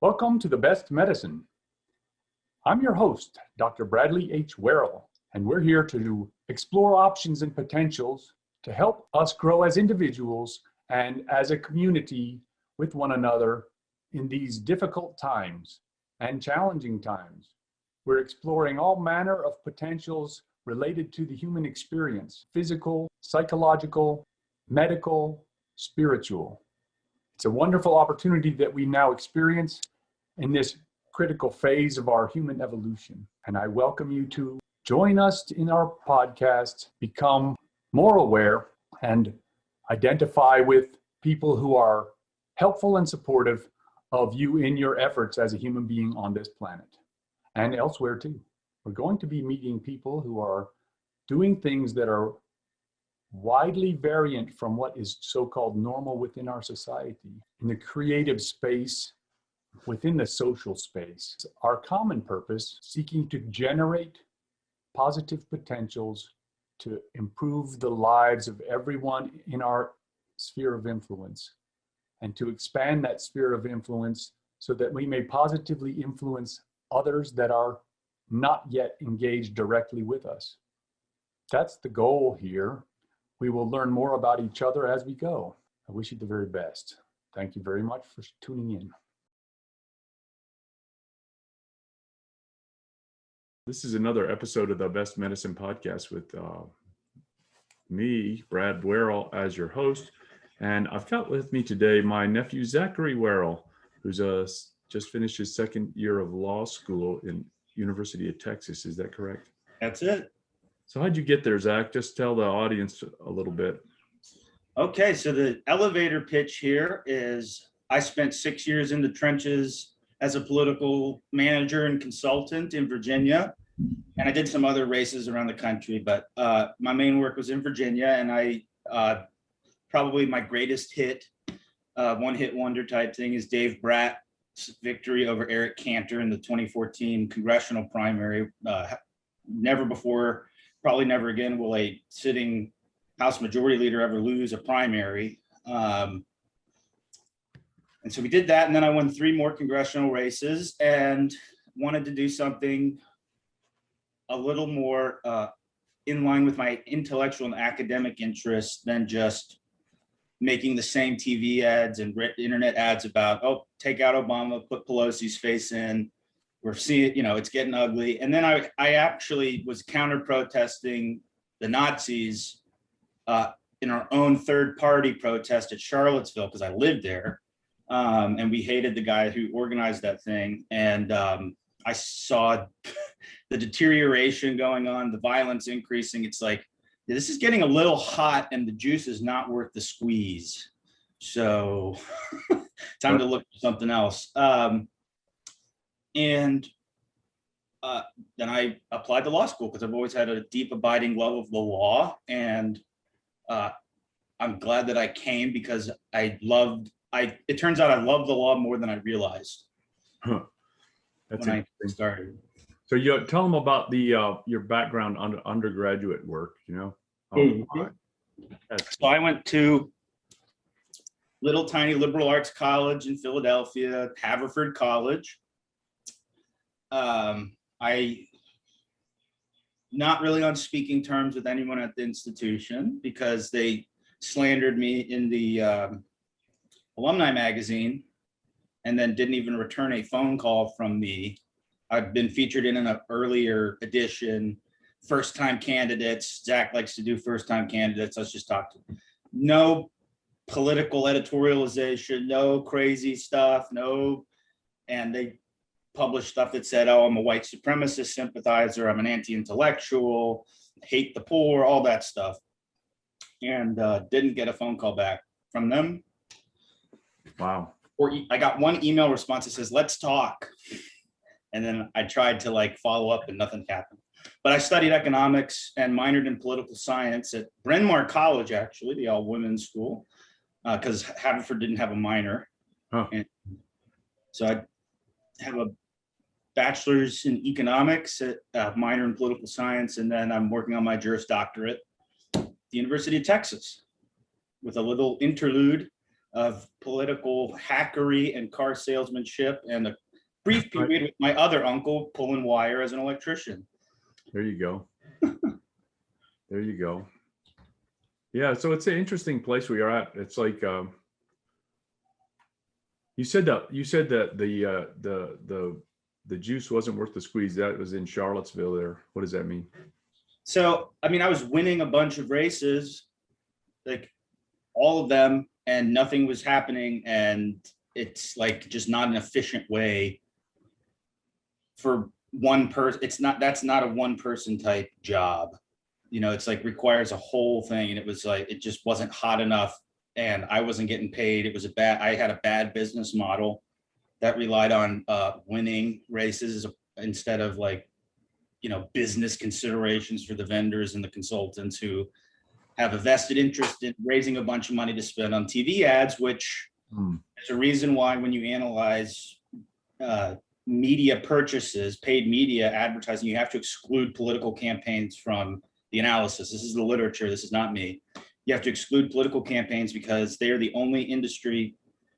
Welcome to The Best Medicine. I'm your host, Dr. Bradley H. Werrell, and we're here to explore options and potentials to help us grow as individuals and as a community with one another in these difficult times and challenging times. We're exploring all manner of potentials related to the human experience, physical, psychological, medical, spiritual. It's a wonderful opportunity that we now experience in this critical phase of our human evolution. And I welcome you to join us in our podcast, become more aware, and identify with people who are helpful and supportive of you in your efforts as a human being on this planet and elsewhere too. We're going to be meeting people who are doing things that are widely variant from what is so-called normal within our society, in the creative space, within the social space. Our common purpose, seeking to generate positive potentials to improve the lives of everyone in our sphere of influence, and to expand that sphere of influence so that we may positively influence others that are not yet engaged directly with us. That's the goal here. We will learn more about each other as we go. I wish you the very best. Thank you very much for tuning in. This is another episode of the Best Medicine podcast with me, Brad Werrell, as your host. And I've got with me today my nephew, Zachary Werrell, who's just finished his second year of law school in University of Texas. Is that correct? That's it. So how'd you get there, Zach? Just tell the audience a little bit. Okay, so the elevator pitch here is I spent 6 years in the trenches as a political manager and consultant in Virginia. And I did some other races around the country, but my main work was in Virginia. And I probably my greatest hit, one hit wonder type thing is Dave Bratt's victory over Eric Cantor in the 2014 congressional primary. Never before, probably never again will a sitting House Majority Leader ever lose a primary. And so we did that, and then I won 3 more congressional races and wanted to do something a little more in line with my intellectual and academic interests than just making the same TV ads and internet ads about, oh, take out Obama, put Pelosi's face in. We're seeing, it's getting ugly. And then I actually was counter-protesting the Nazis in our own third-party protest at Charlottesville because I lived there. And we hated the guy who organized that thing. And I saw the deterioration going on, the violence increasing. It's like, this is getting a little hot and the juice is not worth the squeeze. So time to look for something else. And then I applied to law school because I've always had a deep abiding love of the law. And I'm glad that I came because it turns out I love the law more than I realized. Huh. That's when interesting. I started. So you tell them about your background on undergraduate work, So I went to little tiny liberal arts college in Philadelphia, Haverford College. I not really on speaking terms with anyone at the institution because they slandered me in the alumni magazine and then didn't even return a phone call from me. I've been featured in an earlier edition, first-time candidates. Zach likes to do first-time candidates. Let's just talk to them. No political editorialization, no crazy stuff, and they published stuff that said, oh, I'm a white supremacist sympathizer, I'm an anti-intellectual, hate the poor, all that stuff. And didn't get a phone call back from them. Wow. Or I got one email response that says, let's talk. And then I tried to follow up and nothing happened. But I studied economics and minored in political science at Bryn Mawr College, actually, the all-women's school, because Haverford didn't have a minor. Huh. And so I have a bachelor's in economics, minor in political science, and then I'm working on my Juris Doctorate at the University of Texas with a little interlude of political hackery and car salesmanship, and a brief period with my other uncle pulling wire as an electrician. There you go. There you go. Yeah, so it's an interesting place we are at. It's like you said that the juice wasn't worth the squeeze. That was in Charlottesville there. What does that mean? So, I mean, I was winning a bunch of races, like all of them, and nothing was happening. And it's like just not an efficient way for one person. That's not a one person type job. You know, it's like requires a whole thing. And it was like, it just wasn't hot enough and I wasn't getting paid. It was I had a bad business model that relied on winning races instead of like, you know, business considerations for the vendors and the consultants who have a vested interest in raising a bunch of money to spend on TV ads, which is a reason why when you analyze media purchases, paid media advertising, you have to exclude political campaigns from the analysis. This is the literature, this is not me. You have to exclude political campaigns because they are the only industry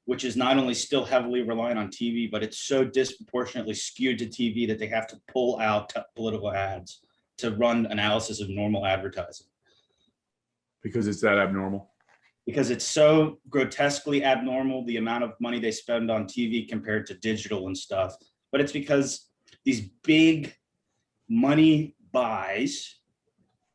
which is not only still heavily reliant on TV, but it's so disproportionately skewed to TV that they have to pull out political ads to run analysis of normal advertising. Because it's that abnormal? Because it's so grotesquely abnormal, the amount of money they spend on TV compared to digital and stuff. But it's because these big money buys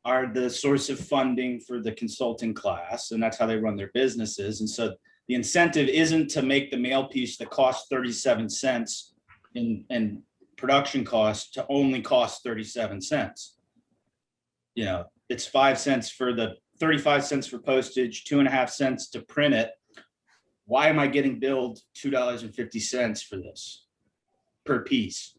are the source of funding for the consulting class, and that's how they run their businesses. And so the incentive isn't to make the mail piece that costs 37 cents in production costs to only cost 37 cents. You know, it's 5 cents for the 35 cents for postage, 2.5 cents to print it. Why am I getting billed $2.50 for this per piece?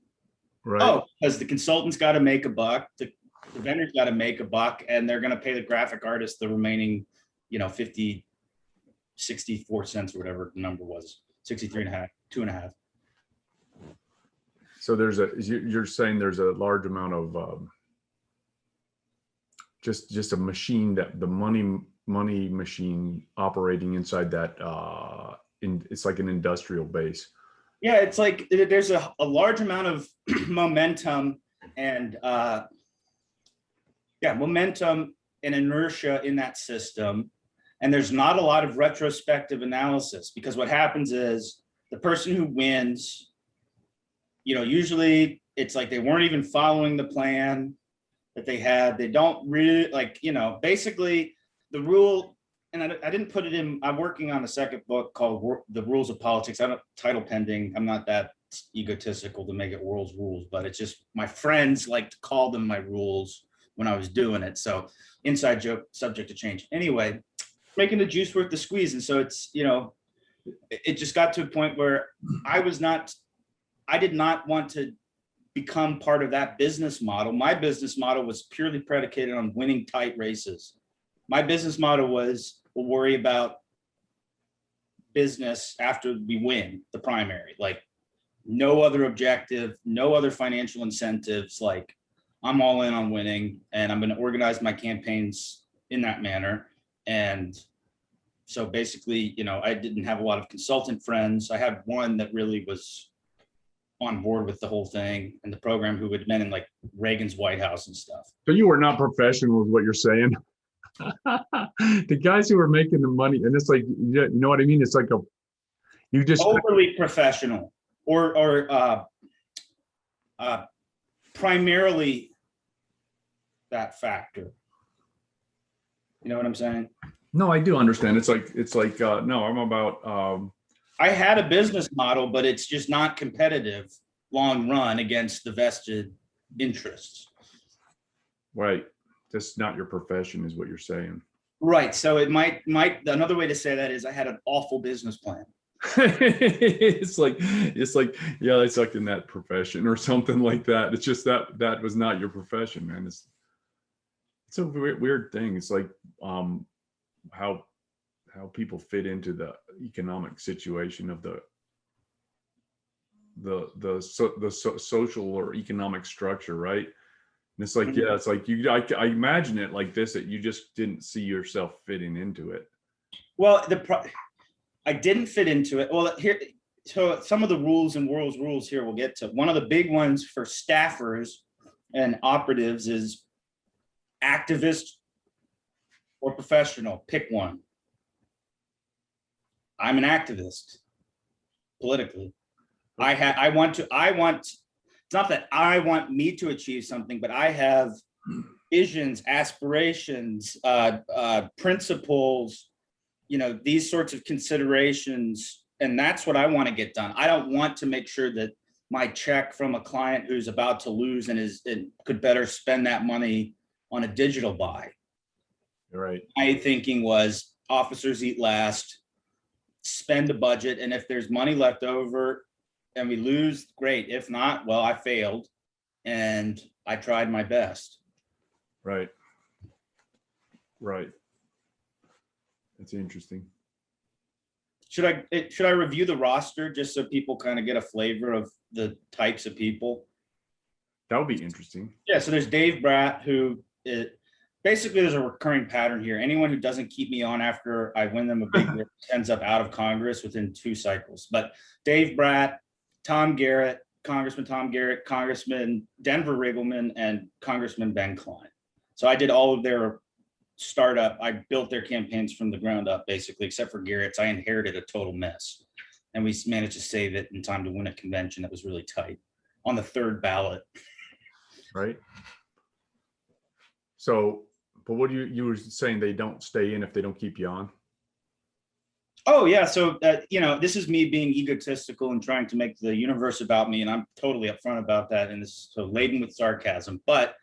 Right. Oh, because the consultant's got to make a buck, the vendor's got to make a buck, and they're going to pay the graphic artist the remaining, you know, 64 cents or whatever the number was, 63.5, 2.5. So you're saying there's a large amount of just a machine, that the money machine operating inside that it's like an industrial base. Yeah, it's like there's a large amount of momentum and momentum and inertia in that system. And there's not a lot of retrospective analysis, because what happens is the person who wins, you know, usually it's like they weren't even following the plan that they had. They don't really, like, you know, basically the rule, and I didn't put it in, I'm working on a second book called The Rules of Politics. I don't, title pending. I'm not that egotistical to make it world's rules, but it's just my friends like to call them my rules when I was doing it. So inside joke, subject to change. Anyway, making the juice worth the squeeze. And so it's, you know, it just got to a point where I did not want to become part of that business model. My business model was purely predicated on winning tight races. My business model was, we'll worry about business after we win the primary, like no other objective, no other financial incentives. Like I'm all in on winning, and I'm going to organize my campaigns in that manner. And so basically, you know, I didn't have a lot of consultant friends. I had one that really was on board with the whole thing and the program, who had been in like Reagan's White House and stuff. So you were not professional, is what you're saying. The guys who were making the money, and it's like, you know what I mean? It's like you just overly professional, or primarily that factor. You know what I'm saying? No, I do understand. It's like no, I'm about I had a business model, but it's just not competitive long run against the vested interests. Right. That's not your profession, is what you're saying. Right. So it might another way to say that is I had an awful business plan. it's like yeah, I sucked in that profession or something like that. It's just that was not your profession, man. It's a weird thing. It's like how people fit into the economic situation of the social or economic structure, right? And it's like, yeah, it's like I imagine it like this, that you just didn't see yourself fitting into it. Well, I didn't fit into it. Well, here, so some of the rules here we'll get to. One of the big ones for staffers and operatives is activist or professional. Pick one. I'm an activist politically. It's not that I want me to achieve something, but I have visions, aspirations, principles, these sorts of considerations. And that's what I want to get done. I don't want to make sure that my check from a client who's about to lose and could better spend that money on a digital buy. Right. My thinking was officers eat last, spend a budget. And if there's money left over and we lose, great. If not, well, I failed and I tried my best. Right. Right. That's interesting. Should I review the roster just so people kind of get a flavor of the types of people? That would be interesting. Yeah, so there's Dave Bratt, who basically there's a recurring pattern here. Anyone who doesn't keep me on after I win them a big race ends up out of Congress within 2 cycles. But Dave Bratt, Tom Garrett, Congressman Tom Garrett, Congressman Denver Riggleman, and Congressman Ben Klein. So I did all of their startup. I built their campaigns from the ground up, basically, except for Garrett's. I inherited a total mess. And we managed to save it in time to win a convention that was really tight on the 3rd ballot. Right. So, but what you were saying, they don't stay in if they don't keep you on? Oh, yeah. So, this is me being egotistical and trying to make the universe about me. And I'm totally upfront about that. And this is so laden with sarcasm. But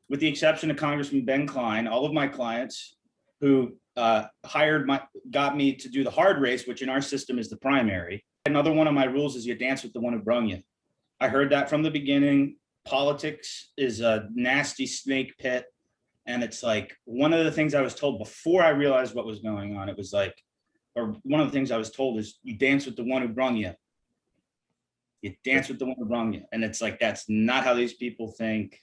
with the exception of Congressman Ben Klein, all of my clients who got me to do the hard race, which in our system is the primary. Another one of my rules is you dance with the one who brung you. I heard that from the beginning. Politics is a nasty snake pit. And it's like one of the things I was told before I realized what was going on. It was like, or one of the things I was told is you dance with the one who brung you. You dance with the one who brung you. And it's like, that's not how these people think.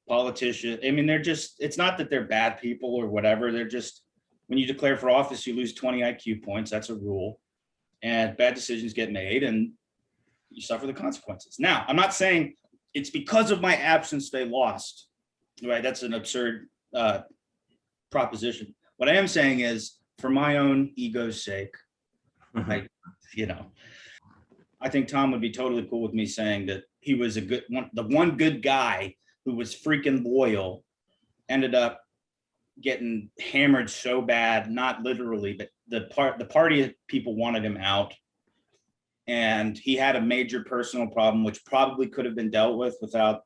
Politicians, I mean, it's not that they're bad people or whatever. They're just, when you declare for office, you lose 20 IQ points. That's a rule. And bad decisions get made and you suffer the consequences. Now, I'm not saying it's because of my absence they lost, right? That's an absurd proposition. What I am saying is, for my own ego's sake, I think Tom would be totally cool with me saying that he was the one good guy who was freaking loyal, ended up getting hammered so bad, not literally, but the party people wanted him out. And he had a major personal problem, which probably could have been dealt with without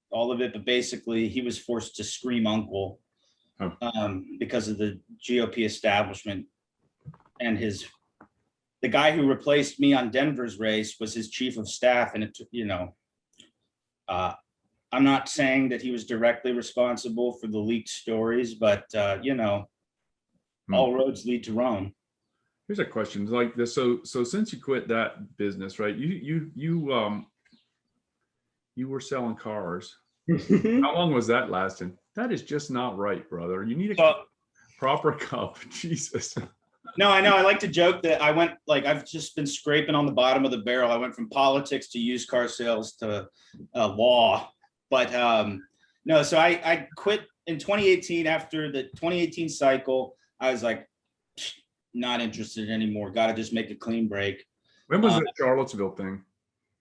all of it. But basically, he was forced to scream uncle because of the GOP establishment. And the guy who replaced me on Denver's race was his chief of staff. And I'm not saying that he was directly responsible for the leaked stories, but all roads lead to Rome. Here's a question like this. So since you quit that business, right? You were selling cars. How long was that lasting? That is just not right, brother. You need a proper cup. Jesus. No, I know. I like to joke that I've just been scraping on the bottom of the barrel. I went from politics to used car sales to law. But no, so I quit in 2018. After the 2018 cycle, I was like, not interested anymore. Got to just make a clean break. When was the Charlottesville thing?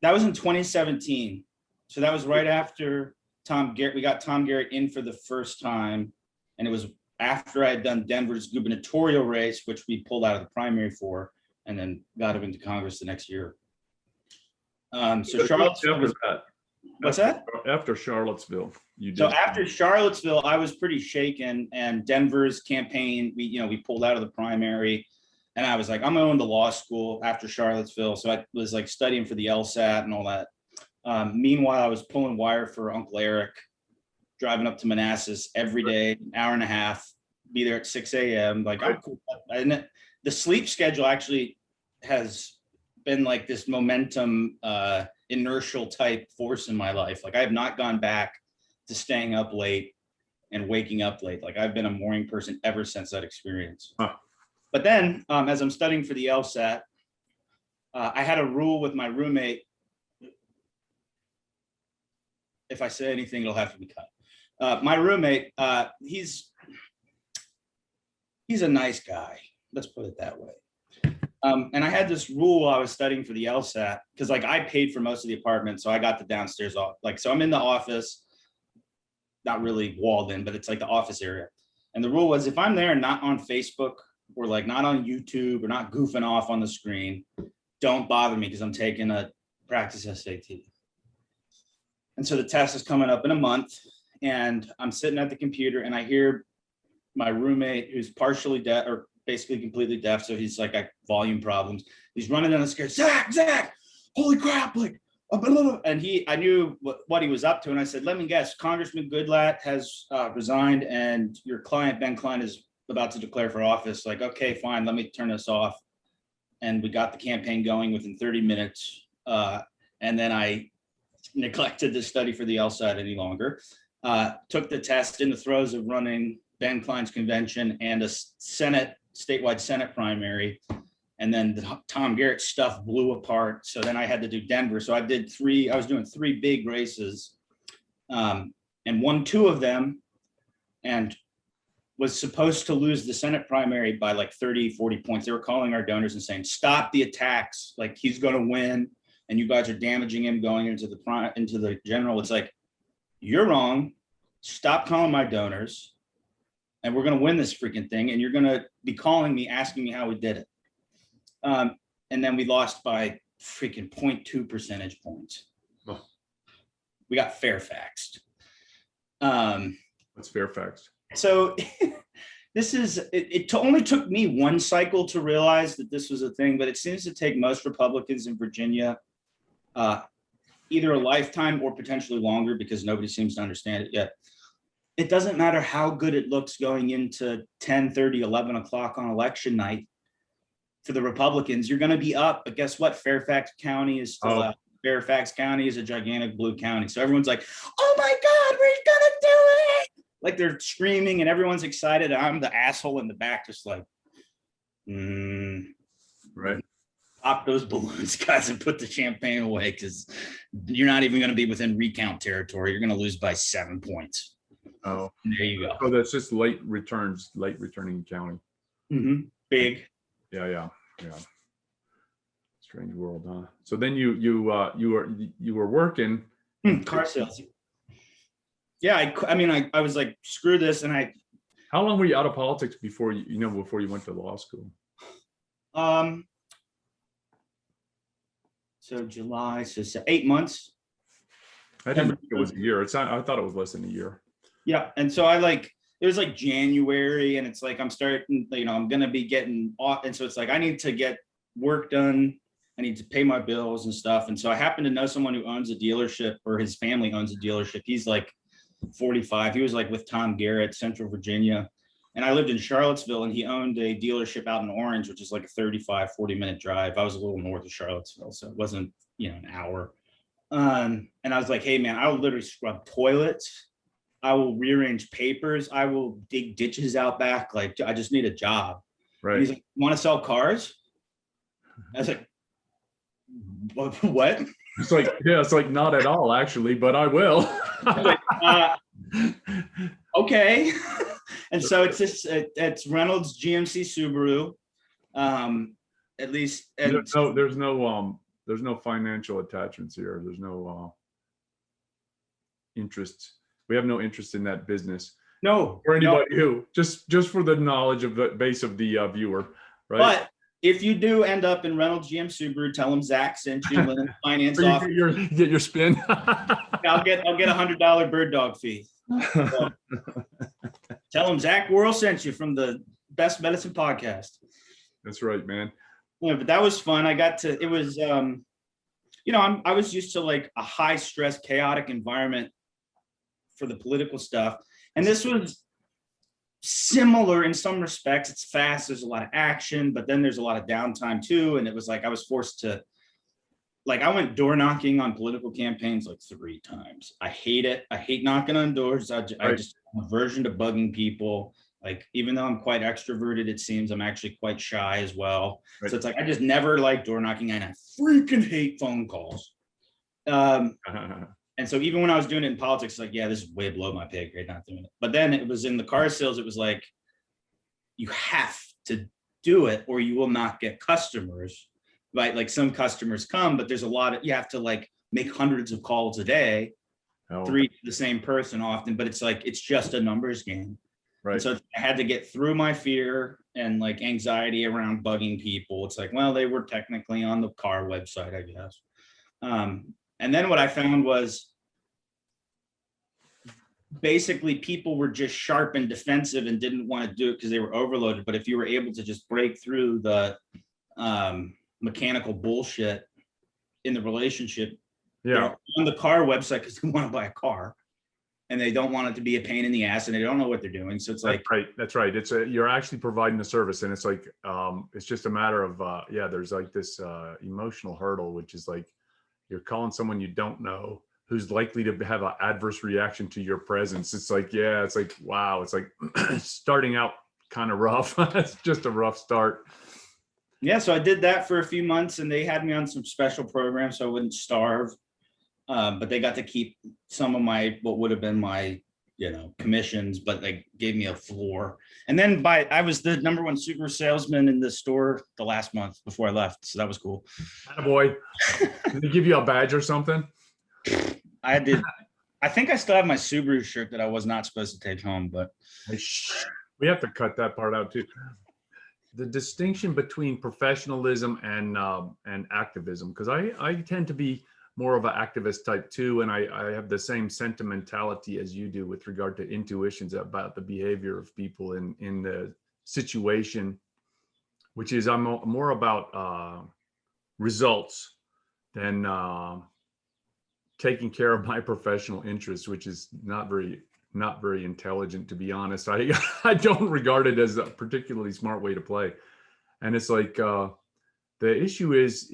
That was in 2017. So that was right after Tom Garrett. We got Tom Garrett in for the first time. And it was after I had done Denver's gubernatorial race, which we pulled out of the primary for, and then got him into Congress the next year. So Charlottesville was that. What's that? After Charlottesville, you did. So after Charlottesville, I was pretty shaken, and Denver's campaign, we pulled out of the primary, and I was like, I'm going to law school after Charlottesville. So I was like studying for the LSAT and all that. Meanwhile, I was pulling wire for Uncle Eric, driving up to Manassas every day, an hour and a half, be there at 6 a.m. Like, I'm cool. And the sleep schedule actually has been like this momentum, inertial type force in my life. Like, I have not gone back to staying up late and waking up late. Like, I've been a morning person ever since that experience. Huh. But then as I'm studying for the LSAT, I had a rule with my roommate. If I say anything, it'll have to be cut. My roommate, he's a nice guy. Let's put it that way. And I had this rule while I was studying for the LSAT, because like I paid for most of the apartment, so I got the downstairs off. Like, so I'm in the office, not really walled in, but it's like the office area. And the rule was, if I'm there and not on Facebook or like not on YouTube or not goofing off on the screen, don't bother me because I'm taking a practice SAT. And so the test is coming up in a month, and I'm sitting at the computer and I hear my roommate, who's partially deaf or basically completely deaf, so he's like got volume problems. He's running down the stairs, Zach, holy crap, like, and I knew what he was up to, and I said, let me guess, Congressman Goodlatte has resigned, and your client Ben Klein is about to declare for office. Like, okay, fine, let me turn this off. And we got the campaign going within 30 minutes, and then I neglected to study for the LSAT any longer. Took the test in the throes of running Ben Klein's convention and a statewide Senate primary. And then the Tom Garrett stuff blew apart. So then I had to do Denver. So I was doing 3 big races, and won 2 of them, and was supposed to lose the Senate primary by like 30, 40 points. They were calling our donors and saying, stop the attacks. Like, he's going to win, and you guys are damaging him going into the general. It's like, you're wrong. Stop calling my donors, and we're going to win this freaking thing. And you're going to be calling me, asking me how we did it. And then we lost by freaking 0.2 percentage points. Oh. We got Fairfaxed. What's Fairfax? So it only took me 1 cycle to realize that this was a thing, but it seems to take most Republicans in Virginia either a lifetime or potentially longer, because nobody seems to understand it yet. It doesn't matter how good it looks going into 10:30, 11 o'clock on election night. For the Republicans, you're going to be up, but guess what? Fairfax County is still up. Fairfax County is a gigantic blue county. So everyone's like, oh my God, we're going to do it. Like, they're screaming and everyone's excited. I'm the asshole in the back, just like, right. Pop those balloons, guys, and put the champagne away, because you're not even going to be within recount territory. You're going to lose by 7 points. Oh, and there you go. Oh, that's just late returning county. Mm-hmm. Big. Yeah. Strange world, huh? So then you were working car sales. Yeah, I was like, screw this, and How long were you out of politics before you went to law school? So July, so 8 months. I didn't think it was a year. I thought it was less than a year. Yeah, and so it was like January, and it's like I'm starting, I'm gonna be getting off, and so it's like I need to get work done. I need to pay my bills and stuff. And so I happen to know someone who owns a dealership, or his family owns a dealership. He's like 45. He was like with Tom Garrett, Central Virginia. And I lived in Charlottesville, and he owned a dealership out in Orange, which is like a 40-minute drive. I was a little north of Charlottesville, so it wasn't, an hour. And I was like, hey man, I will literally scrub toilets. I will rearrange papers. I will dig ditches out back. Like, I just need a job. Right. And he's like, want to sell cars? I was like, what? It's like not at all, actually, but I will. Okay. And so it's Reynolds GMC Subaru. At least there's no financial attachments here. There's no interest. We have no interest in that business. No. For anybody who just for the knowledge of the base of the viewer, right? But if you do end up in Reynolds GM Subaru, tell them Zach sent you. Finance off. Get your spin. I'll get $100 bird dog fee. So, tell them Zach Werrell sent you from the Best Medicine podcast. That's right, man. Yeah, but that was fun. I was used to like a high stress, chaotic environment for the political stuff, and this was similar in some respects. It's fast, there's a lot of action, but then there's a lot of downtime too. And it was like I was forced to, like, I went door knocking on political campaigns like 3 times. I hate it. I hate knocking on doors. I just have an aversion to bugging people. Like, even though I'm quite extroverted, it seems I'm actually quite shy as well. Right. So it's like, I just never like door knocking, and I freaking hate phone calls. And so even when I was doing it in politics, like, yeah, this is way below my pay grade, not doing it. But then it was in the car sales, it was like, you have to do it or you will not get customers, right? Like, some customers come, but there's a lot of, you have to like make hundreds of calls a day, 3 to the same person often, but it's like, it's just a numbers game. Right. And so I had to get through my fear and like anxiety around bugging people. It's like, well, they were technically on the car website, I guess. And then what I found was basically people were just sharp and defensive and didn't want to do it because they were overloaded. But if you were able to just break through the mechanical bullshit in the relationship, they're on the car website because they want to buy a car and they don't want it to be a pain in the ass and they don't know what they're doing. So it's like, that's right. It's you're actually providing a service, and it's like, it's just a matter of, there's like this emotional hurdle, which is like, you're calling someone you don't know who's likely to have an adverse reaction to your presence. It's like, it's like, wow. It's like starting out kind of rough. It's just a rough start. Yeah. So I did that for a few months and they had me on some special programs so I wouldn't starve. But they got to keep some of my, what would have been my, commissions, but they gave me a floor. And then I was the #1 super salesman in the store the last month before I left. So that was cool. Attaboy. Did they give you a badge or something? I did. I think I still have my Subaru shirt that I was not supposed to take home, but we have to cut that part out too. The distinction between professionalism and activism, because I tend to be more of an activist type too, and I have the same sentimentality as you do with regard to intuitions about the behavior of people in the situation, which is I'm more about results than taking care of my professional interests, which is not very intelligent, to be honest. I don't regard it as a particularly smart way to play. And it's like the issue is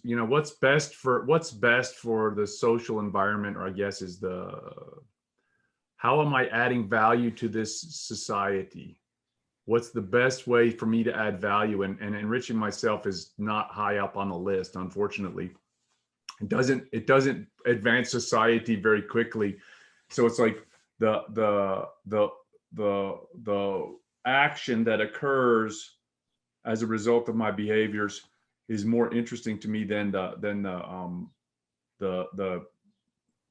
what's best for the social environment, or I guess is how am I adding value to this society? What's the best way for me to add value? And enriching myself is not high up on the list, unfortunately. It doesn't advance society very quickly. So it's like the action that occurs as a result of my behaviors is more interesting to me than the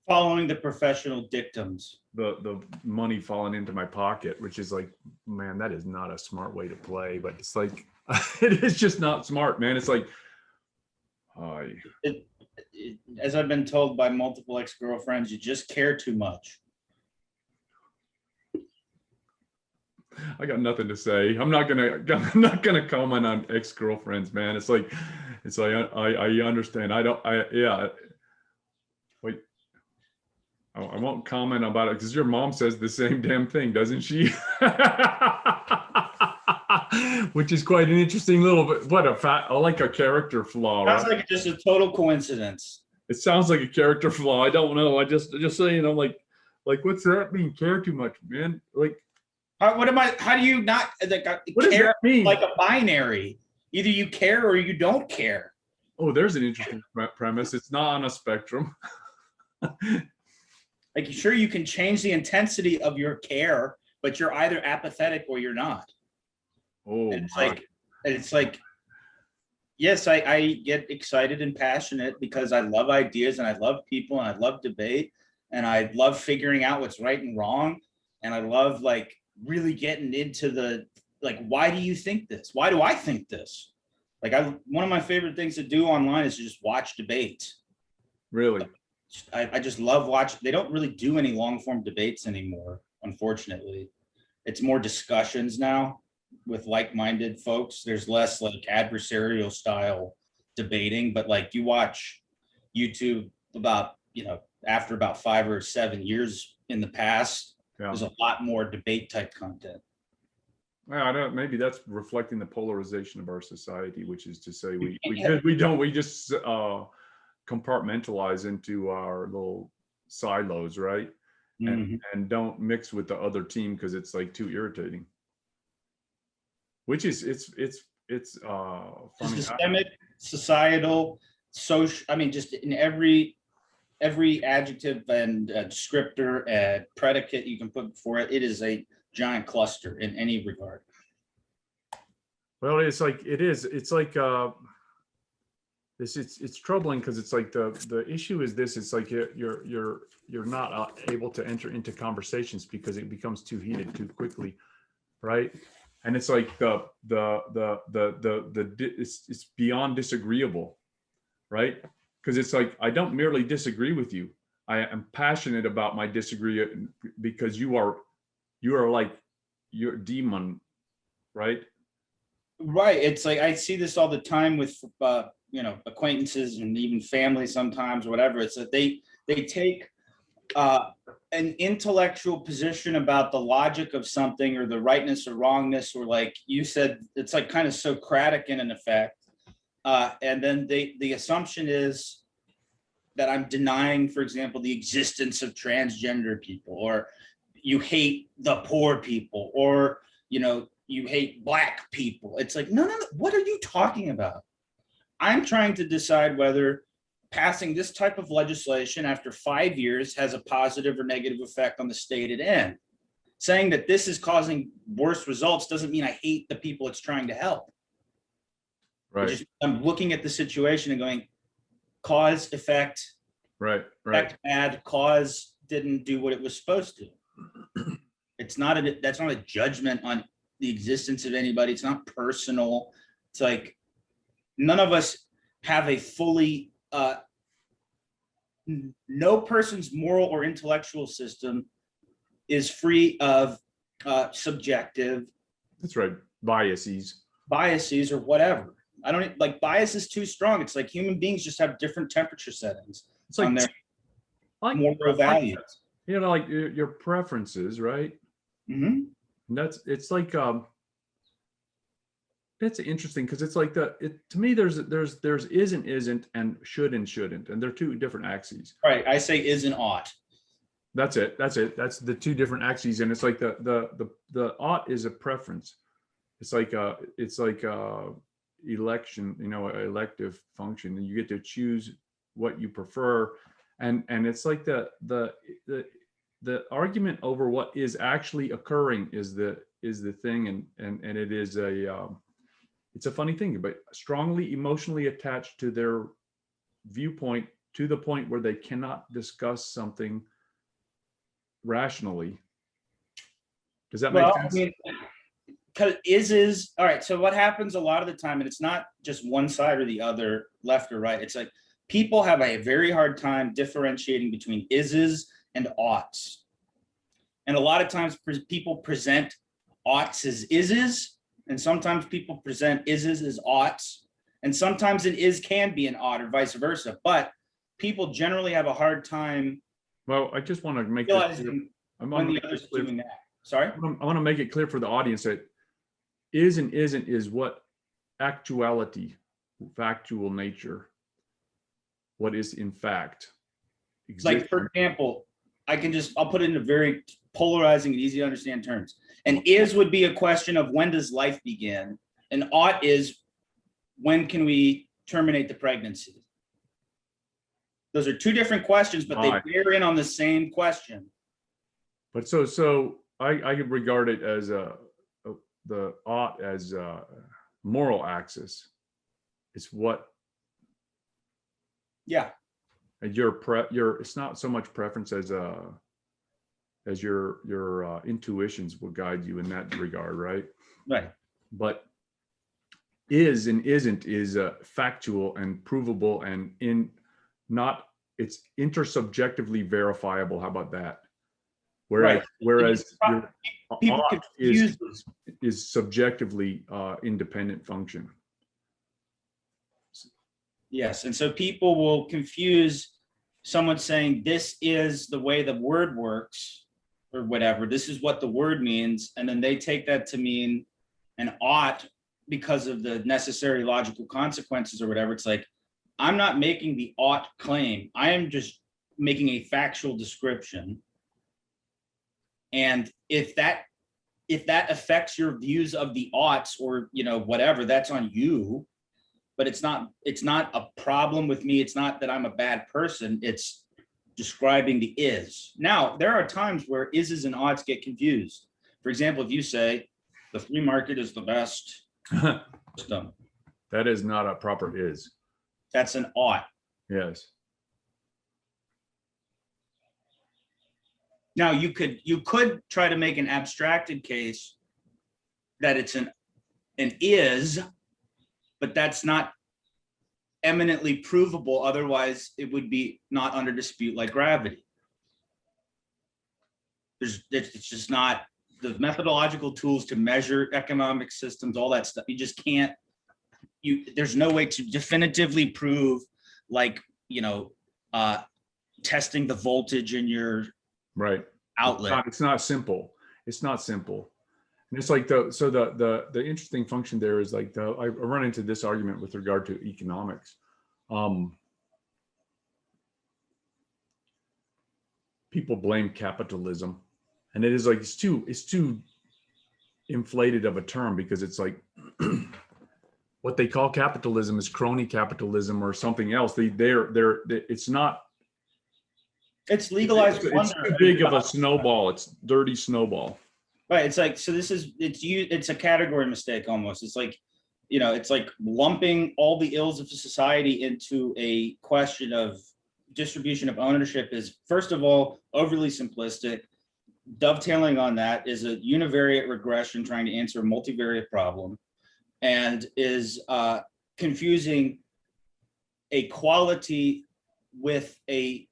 following the professional dictums, the money falling into my pocket, which is like, man, that is not a smart way to play. But it's like it is just not smart, man. It's like as I've been told by multiple ex-girlfriends, you just care too much. I got nothing to say. I'm not gonna comment on ex-girlfriends, man. It's like I understand. Wait. I won't comment about it because your mom says the same damn thing, doesn't she? Which is quite an interesting little bit. Like a character flaw. Sounds like just a total coincidence. It sounds like a character flaw. I don't know. I just saying. I'm like what's that mean? Care too much, man? Like. How do you not like, what does that mean? Like a binary, either you care or you don't care. Oh, there's an interesting premise. It's not on a spectrum. Like, sure, you can change the intensity of your care, but you're either apathetic or you're not. Oh, and it's like, yes, I get excited and passionate because I love ideas and I love people and I love debate and I love figuring out what's right and wrong. And I love like really getting into the, like, why do you think this? Why do I think this? Like, one of my favorite things to do online is to just watch debates. Really? I just love watching. They don't really do any long form debates anymore, unfortunately. It's more discussions now with like-minded folks. There's less like adversarial style debating, but like you watch YouTube about, after about 5 or 7 years in the past, there's a lot more debate type content. Well, I don't. Maybe that's reflecting the polarization of our society, which is to say we just compartmentalize into our little silos, right? and don't mix with the other team because it's like too irritating. Which is funny. Systemic, societal, social. I mean, just in every adjective and descriptor and predicate you can put before it, it is a giant cluster in any regard. Well, it's troubling because it's like the issue is this. It's like you're not able to enter into conversations because it becomes too heated too quickly, right? And it's like it's beyond disagreeable, right? Because it's like I don't merely disagree with you. I am passionate about my disagreement because you are like your demon, right? Right. It's like I see this all the time with acquaintances and even family sometimes, or whatever. It's that they take an intellectual position about the logic of something or the rightness or wrongness, or like you said, it's like kind of Socratic in an effect. And then the assumption is that I'm denying, for example, the existence of transgender people, or you hate the poor people, or, you hate Black people. It's like, no, what are you talking about? I'm trying to decide whether passing this type of legislation after 5 years has a positive or negative effect on the stated end. Saying that this is causing worse results doesn't mean I hate the people it's trying to help. Right. I'm looking at the situation and going, cause, effect, right. effect bad, cause didn't do what it was supposed to. That's not a judgment on the existence of anybody. It's not personal. It's like none of us have a fully no person's moral or intellectual system is free of subjective. That's right. Biases or whatever. I don't like bias is too strong. It's like human beings just have different temperature settings. It's like on their moral values. Like your preferences, right? Mm-hmm. And it's interesting because it's like to me there's isn't and should and shouldn't, and they're two different axes. Right. I say is and ought. That's it. That's the two different axes, and it's like the ought is a preference. It's like election, elective function, and you get to choose what you prefer, and it's like the argument over what is actually occurring is the thing, and it is it's a funny thing, but strongly emotionally attached to their viewpoint to the point where they cannot discuss something rationally. Does that make sense? I mean, because is all right. So what happens a lot of the time, and it's not just one side or the other, left or right. It's like people have a very hard time differentiating between is and oughts. And a lot of times people present oughts as is, and sometimes people present is as oughts, and sometimes an is can be an ought or vice versa. But people generally have a hard time. Well, I just want to make realizing when the other's doing that. Sorry? I want to make it clear for the audience that is and isn't is what actuality, factual nature, what is in fact existing. Like, for example, I'll put it into very polarizing and easy to understand terms. And is would be a question of when does life begin? And ought is when can we terminate the pregnancy? Those are two different questions, but they bear in on the same question. But so I regard it as the ought as a moral axis. It's what. Yeah. And it's not so much preference as your intuitions will guide you in that regard, right? Right. But is and isn't is factual and provable, and it's intersubjectively verifiable. How about that? Whereas people ought is subjectively independent function. Yes, and so people will confuse someone saying this is the way the word works or whatever. This is what the word means, and then they take that to mean an ought because of the necessary logical consequences or whatever. It's like, I'm not making the ought claim. I am just making a factual description. And if that affects your views of the oughts or, whatever, that's on you. But it's not a problem with me. It's not that I'm a bad person. It's describing the is. Now, there are times where ises and oughts get confused. For example, if you say the free market is the best system, that is not a proper is. That's an ought. Yes. Now, you could try to make an abstracted case that it's an is, but that's not eminently provable. Otherwise, it would be not under dispute like gravity. It's just not the methodological tools to measure economic systems, all that stuff. You just can't. There's no way to definitively prove, like, testing the voltage in your right outlet. It's not simple. It's not simple. And it's like the interesting function there is like I run into this argument with regard to economics. People blame capitalism, and it is like it's too inflated of a term, because it's like what they call capitalism is crony capitalism or something else. It's not. It's legalized. It's too big of a snowball. It's dirty snowball. Right. It's like, so it's a category mistake almost. It's like, it's like lumping all the ills of society into a question of distribution of ownership is, first of all, overly simplistic. Dovetailing on that is a univariate regression trying to answer a multivariate problem, and is confusing a quality with a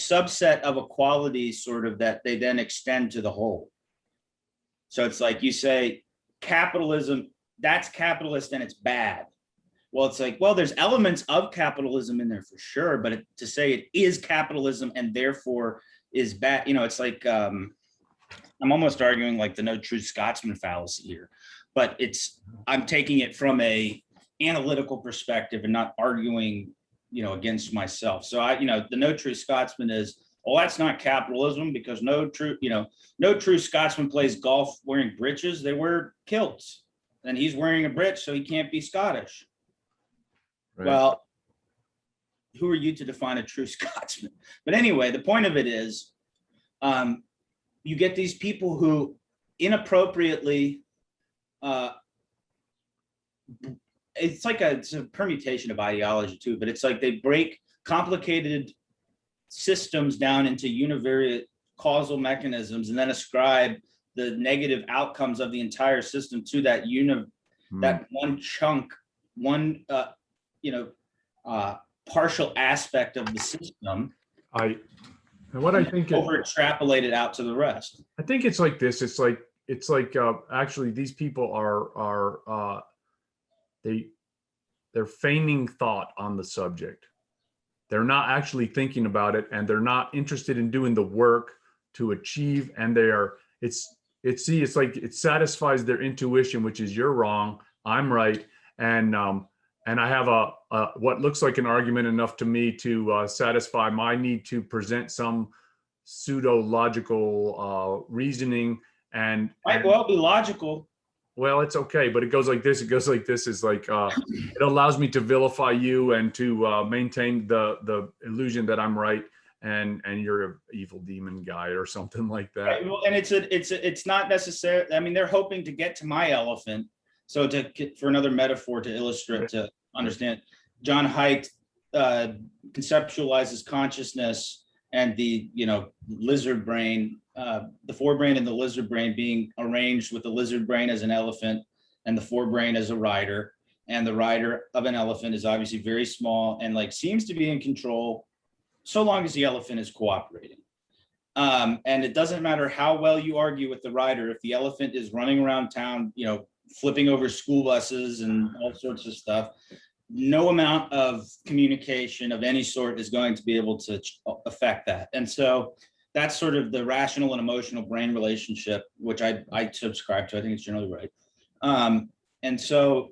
subset of a quality sort of that they then extend to the whole. So it's like you say capitalism, that's capitalist and it's bad. Well, it's like, well, there's elements of capitalism in there for sure, but to say it is capitalism and therefore is bad, it's like, I'm almost arguing like the no true Scotsman fallacy here, but I'm taking it from a analytical perspective and not arguing against myself. So the no true Scotsman is, well, that's not capitalism, because no true Scotsman plays golf wearing breeches. They wear kilts, and he's wearing a breech, so he can't be Scottish. Right. Well, who are you to define a true Scotsman? But anyway, the point of it is, you get these people who inappropriately, it's a permutation of ideology too, but it's like they break complicated systems down into univariate causal mechanisms and then ascribe the negative outcomes of the entire system to that that one chunk, partial aspect of the system. I think over extrapolated out to the rest. I think it's like this. It's like actually these people are they're feigning thought on the subject. They're not actually thinking about it, and they're not interested in doing the work to achieve. And it's like it satisfies their intuition, which is you're wrong, I'm right, and I have a what looks like an argument enough to me to satisfy my need to present some pseudo-logical reasoning and might well be logical. Well, it's okay, but it goes like this. It goes like this. Is like it allows me to vilify you and to maintain the illusion that I'm right and you're an evil demon guy or something like that. Right. Well, and it's not necessary. I mean, they're hoping to get to my elephant. So for another metaphor to illustrate, to understand, John Haidt conceptualizes consciousness and the lizard brain, the forebrain and the lizard brain being arranged with the lizard brain as an elephant and the forebrain as a rider. And the rider of an elephant is obviously very small and seems to be in control so long as the elephant is cooperating. And it doesn't matter how well you argue with the rider, if the elephant is running around town, flipping over school buses and all sorts of stuff, no amount of communication of any sort is going to be able to affect that. And so that's sort of the rational and emotional brain relationship, which I subscribe to. I think it's generally right. And so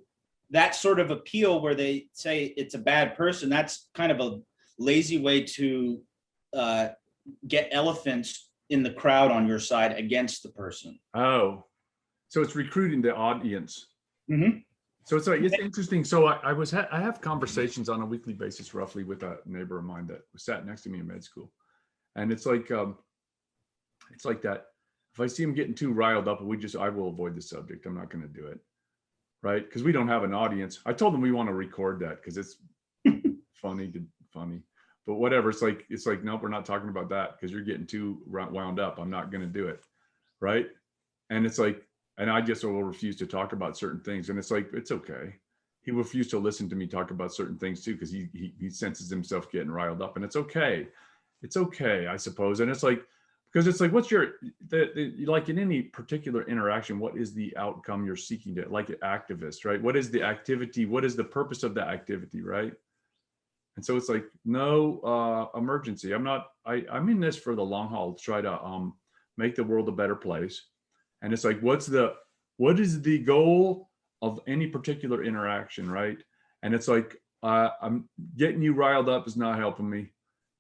that sort of appeal where they say it's a bad person, that's kind of a lazy way to get elephants in the crowd on your side against the person. Oh, so it's recruiting the audience. Mm-hmm. So it's like, it's interesting. So I have conversations on a weekly basis, roughly, with a neighbor of mine that sat next to me in med school. And it's like that. If I see him getting too riled up, I will avoid the subject. I'm not going to do it. Right. Because we don't have an audience. I told them we want to record that because it's funny, but whatever. It's like, nope, we're not talking about that because you're getting too wound up. I'm not going to do it. Right. And it's like, and I just will refuse to talk about certain things. And it's like, it's okay. He refused to listen to me talk about certain things too, because he senses himself getting riled up, and it's okay. It's okay, I suppose. And it's like, because it's like, what's like in any particular interaction, what is the outcome you're seeking to, like an activist, right? What is the activity? What is the purpose of that activity, right? And so it's like, no emergency. I'm in this for the long haul to try to make the world a better place. And it's like, what is the goal of any particular interaction, right? And it's like, I'm getting you riled up is not helping me.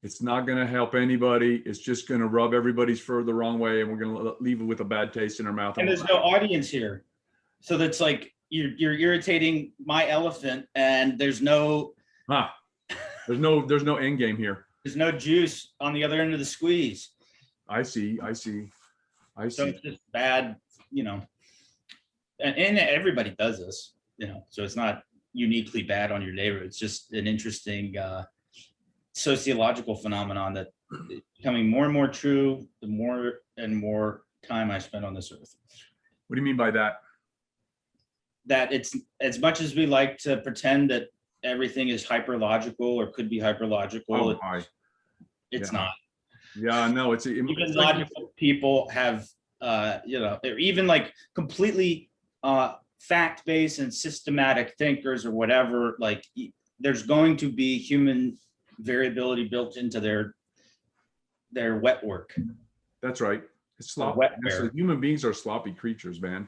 It's not going to help anybody. It's just going to rub everybody's fur the wrong way, and we're going to leave it with a bad taste in our mouth. And there's no audience here, so that's like you're irritating my elephant, and there's no there's no end game here. There's no juice on the other end of the squeeze. I see. So it's just bad, and everybody does this, so it's not uniquely bad on your neighbor. It's just an interesting sociological phenomenon that is becoming more and more true the more and more time I spend on this earth. What do you mean by that? That it's, as much as we like to pretend that everything is hyperlogical or could be hyperlogical, it's not. Yeah, no, even logical people have, they're even like completely fact-based and systematic thinkers or whatever. Like, there's going to be human variability built into their wet work. That's right. It's sloppy. So human beings are sloppy creatures, man.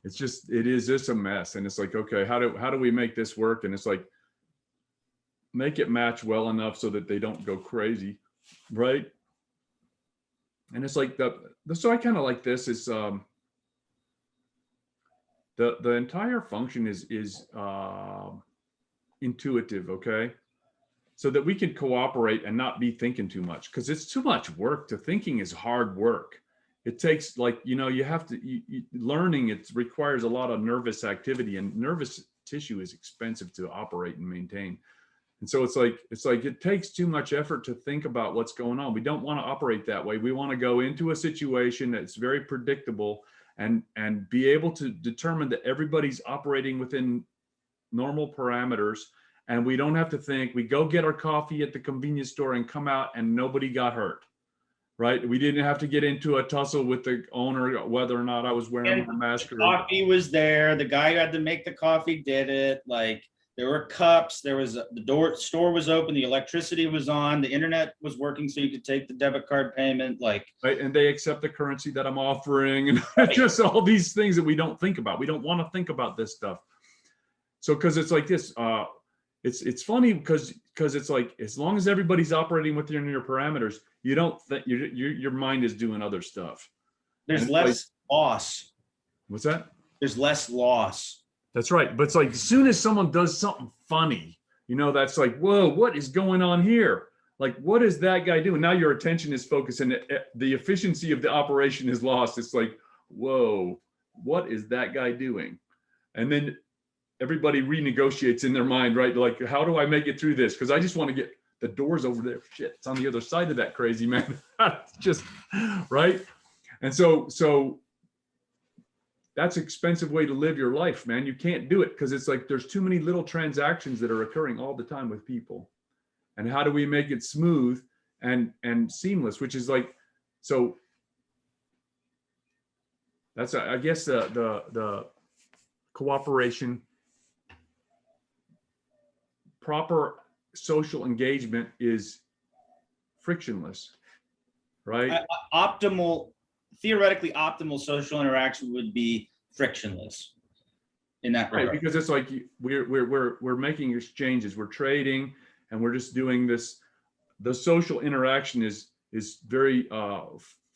It is just a mess. And it's like, okay, how do we make this work? And it's like, make it match well enough so that they don't go crazy, right? And it's like so I kind of like this is the entire function is intuitive, okay? So that we can cooperate and not be thinking too much, because it's too much work. Thinking is hard work. It takes, like, you have to, learning, it requires a lot of nervous activity, and nervous tissue is expensive to operate and maintain. And so it's like it takes too much effort to think about what's going on. We don't want to operate that way. We want to go into a situation that's very predictable and be able to determine that everybody's operating within normal parameters, and we don't have to think. We go get our coffee at the convenience store and come out and nobody got hurt, right? We didn't have to get into a tussle with the owner whether or not I was wearing a mask. The coffee was there. The guy who had to make the coffee did it. Like, there were cups. There was store was open. The electricity was on. The internet was working, so you could take the debit card payment. Like, right, and they accept the currency that I'm offering, and just all these things that we don't think about. We don't want to think about this stuff. So, because it's like this, it's funny because it's like, as long as everybody's operating within your parameters, you don't think your mind is doing other stuff. There's less loss. What's that? There's less loss. That's right. But it's like, as soon as someone does something funny, that's like, whoa, what is going on here? Like, what is that guy doing? Now your attention is focused and the efficiency of the operation is lost. It's like, whoa, what is that guy doing? And then everybody renegotiates in their mind, right? Like, how do I make it through this? Because I just want to get the doors over there. Shit, it's on the other side of that crazy man. Just right. And so that's an expensive way to live your life, man. You can't do it because it's like there's too many little transactions that are occurring all the time with people. And how do we make it smooth and seamless? Which is like, so that's, I guess, the cooperation, proper social engagement is frictionless, right? Theoretically optimal social interaction would be frictionless in that regard. Right, because it's like we're making exchanges, we're trading, and we're just doing this. The social interaction is very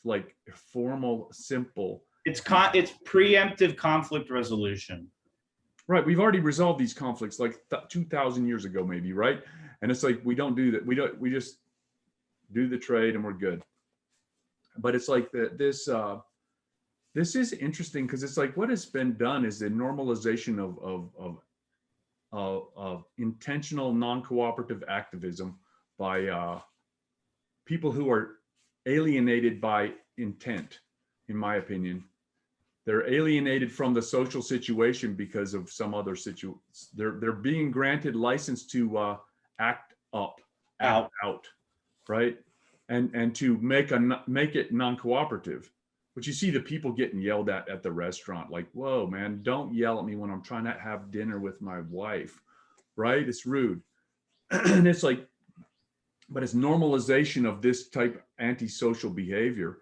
like formal, simple. It's preemptive conflict resolution. Right. We've already resolved these conflicts like 2,000 years ago, maybe. Right. And it's like, we don't do that. We just do the trade and we're good. But it's like this is interesting because it's like what has been done is the normalization of intentional non-cooperative activism by people who are alienated by intent, in my opinion. They're alienated from the social situation because of some other situation. They're being granted license to act out, right? And to make it non-cooperative. But you see the people getting yelled at the restaurant, like, whoa, man, don't yell at me when I'm trying to have dinner with my wife, right? It's rude. And it's like, but it's normalization of this type of antisocial behavior.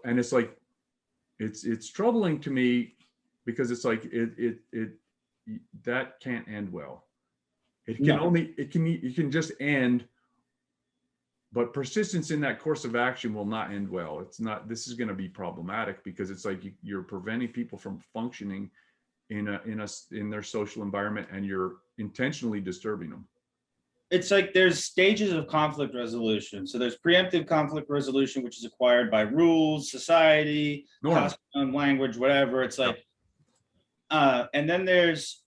And it's like, it's troubling to me because it's like, that can't end well. It can just end, but persistence in that course of action will not end well. It's not, this is going to be problematic because it's like you're preventing people from functioning in their social environment, and you're intentionally disturbing them. It's like there's stages of conflict resolution. So there's preemptive conflict resolution, which is acquired by rules, society, custom, language, whatever. It's like, and then there's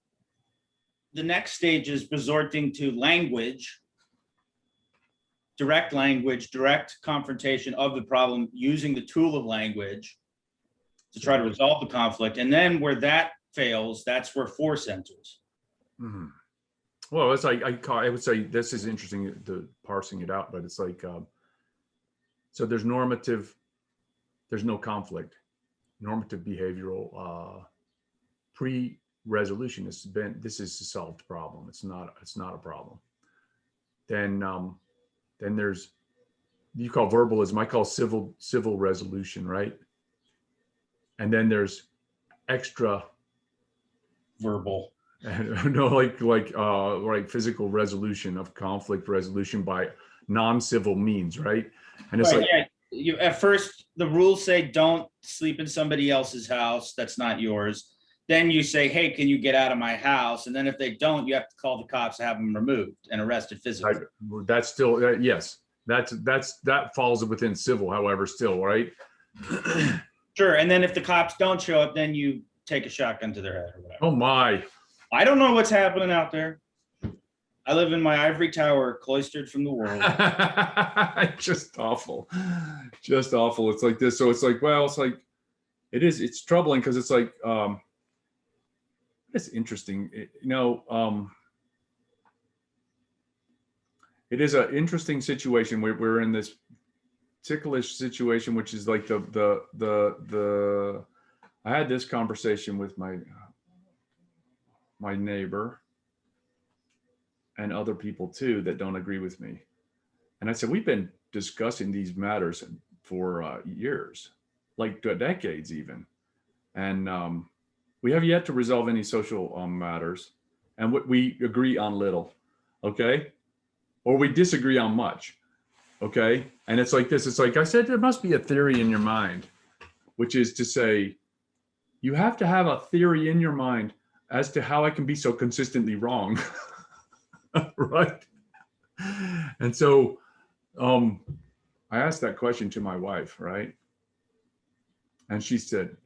the next stage is resorting to language, direct confrontation of the problem using the tool of language to try to resolve the conflict. And then where that fails, that's where force enters. Mm-hmm. Well, it's like, I would say this is interesting, the parsing it out, but it's like, so there's no conflict, normative behavioral pre-resolution. This is a solved problem. It's not a problem. Then there's, you call verbalism, I call civil resolution, right? And then there's extra verbal. No, like physical resolution of conflict resolution by non-civil means, right? And it's like, you at first the rules say don't sleep in somebody else's house that's not yours. Then you say, hey, can you get out of my house? And then if they don't, you have to call the cops to have them removed and arrested physically. That's still yes. That falls within civil, however, still, right? Sure. And then if the cops don't show up, then you take a shotgun to their head or whatever. Oh my. I don't know what's happening out there. I live in my ivory tower, cloistered from the world. Just awful. It's like this. So it's like, well, it's like, it's troubling because it's like, it's interesting. It is an interesting situation. We're in this ticklish situation, which is like I had this conversation with my neighbor and other people too that don't agree with me. And I said, we've been discussing these matters for years, like decades even. And we have yet to resolve any social matters. And we agree on little, okay? Or we disagree on much, okay? And it's like this, it's like I said, there must be a theory in your mind, which is to say, you have to have a theory in your mind as to how I can be so consistently wrong, right? And so I asked that question to my wife, right? And she said,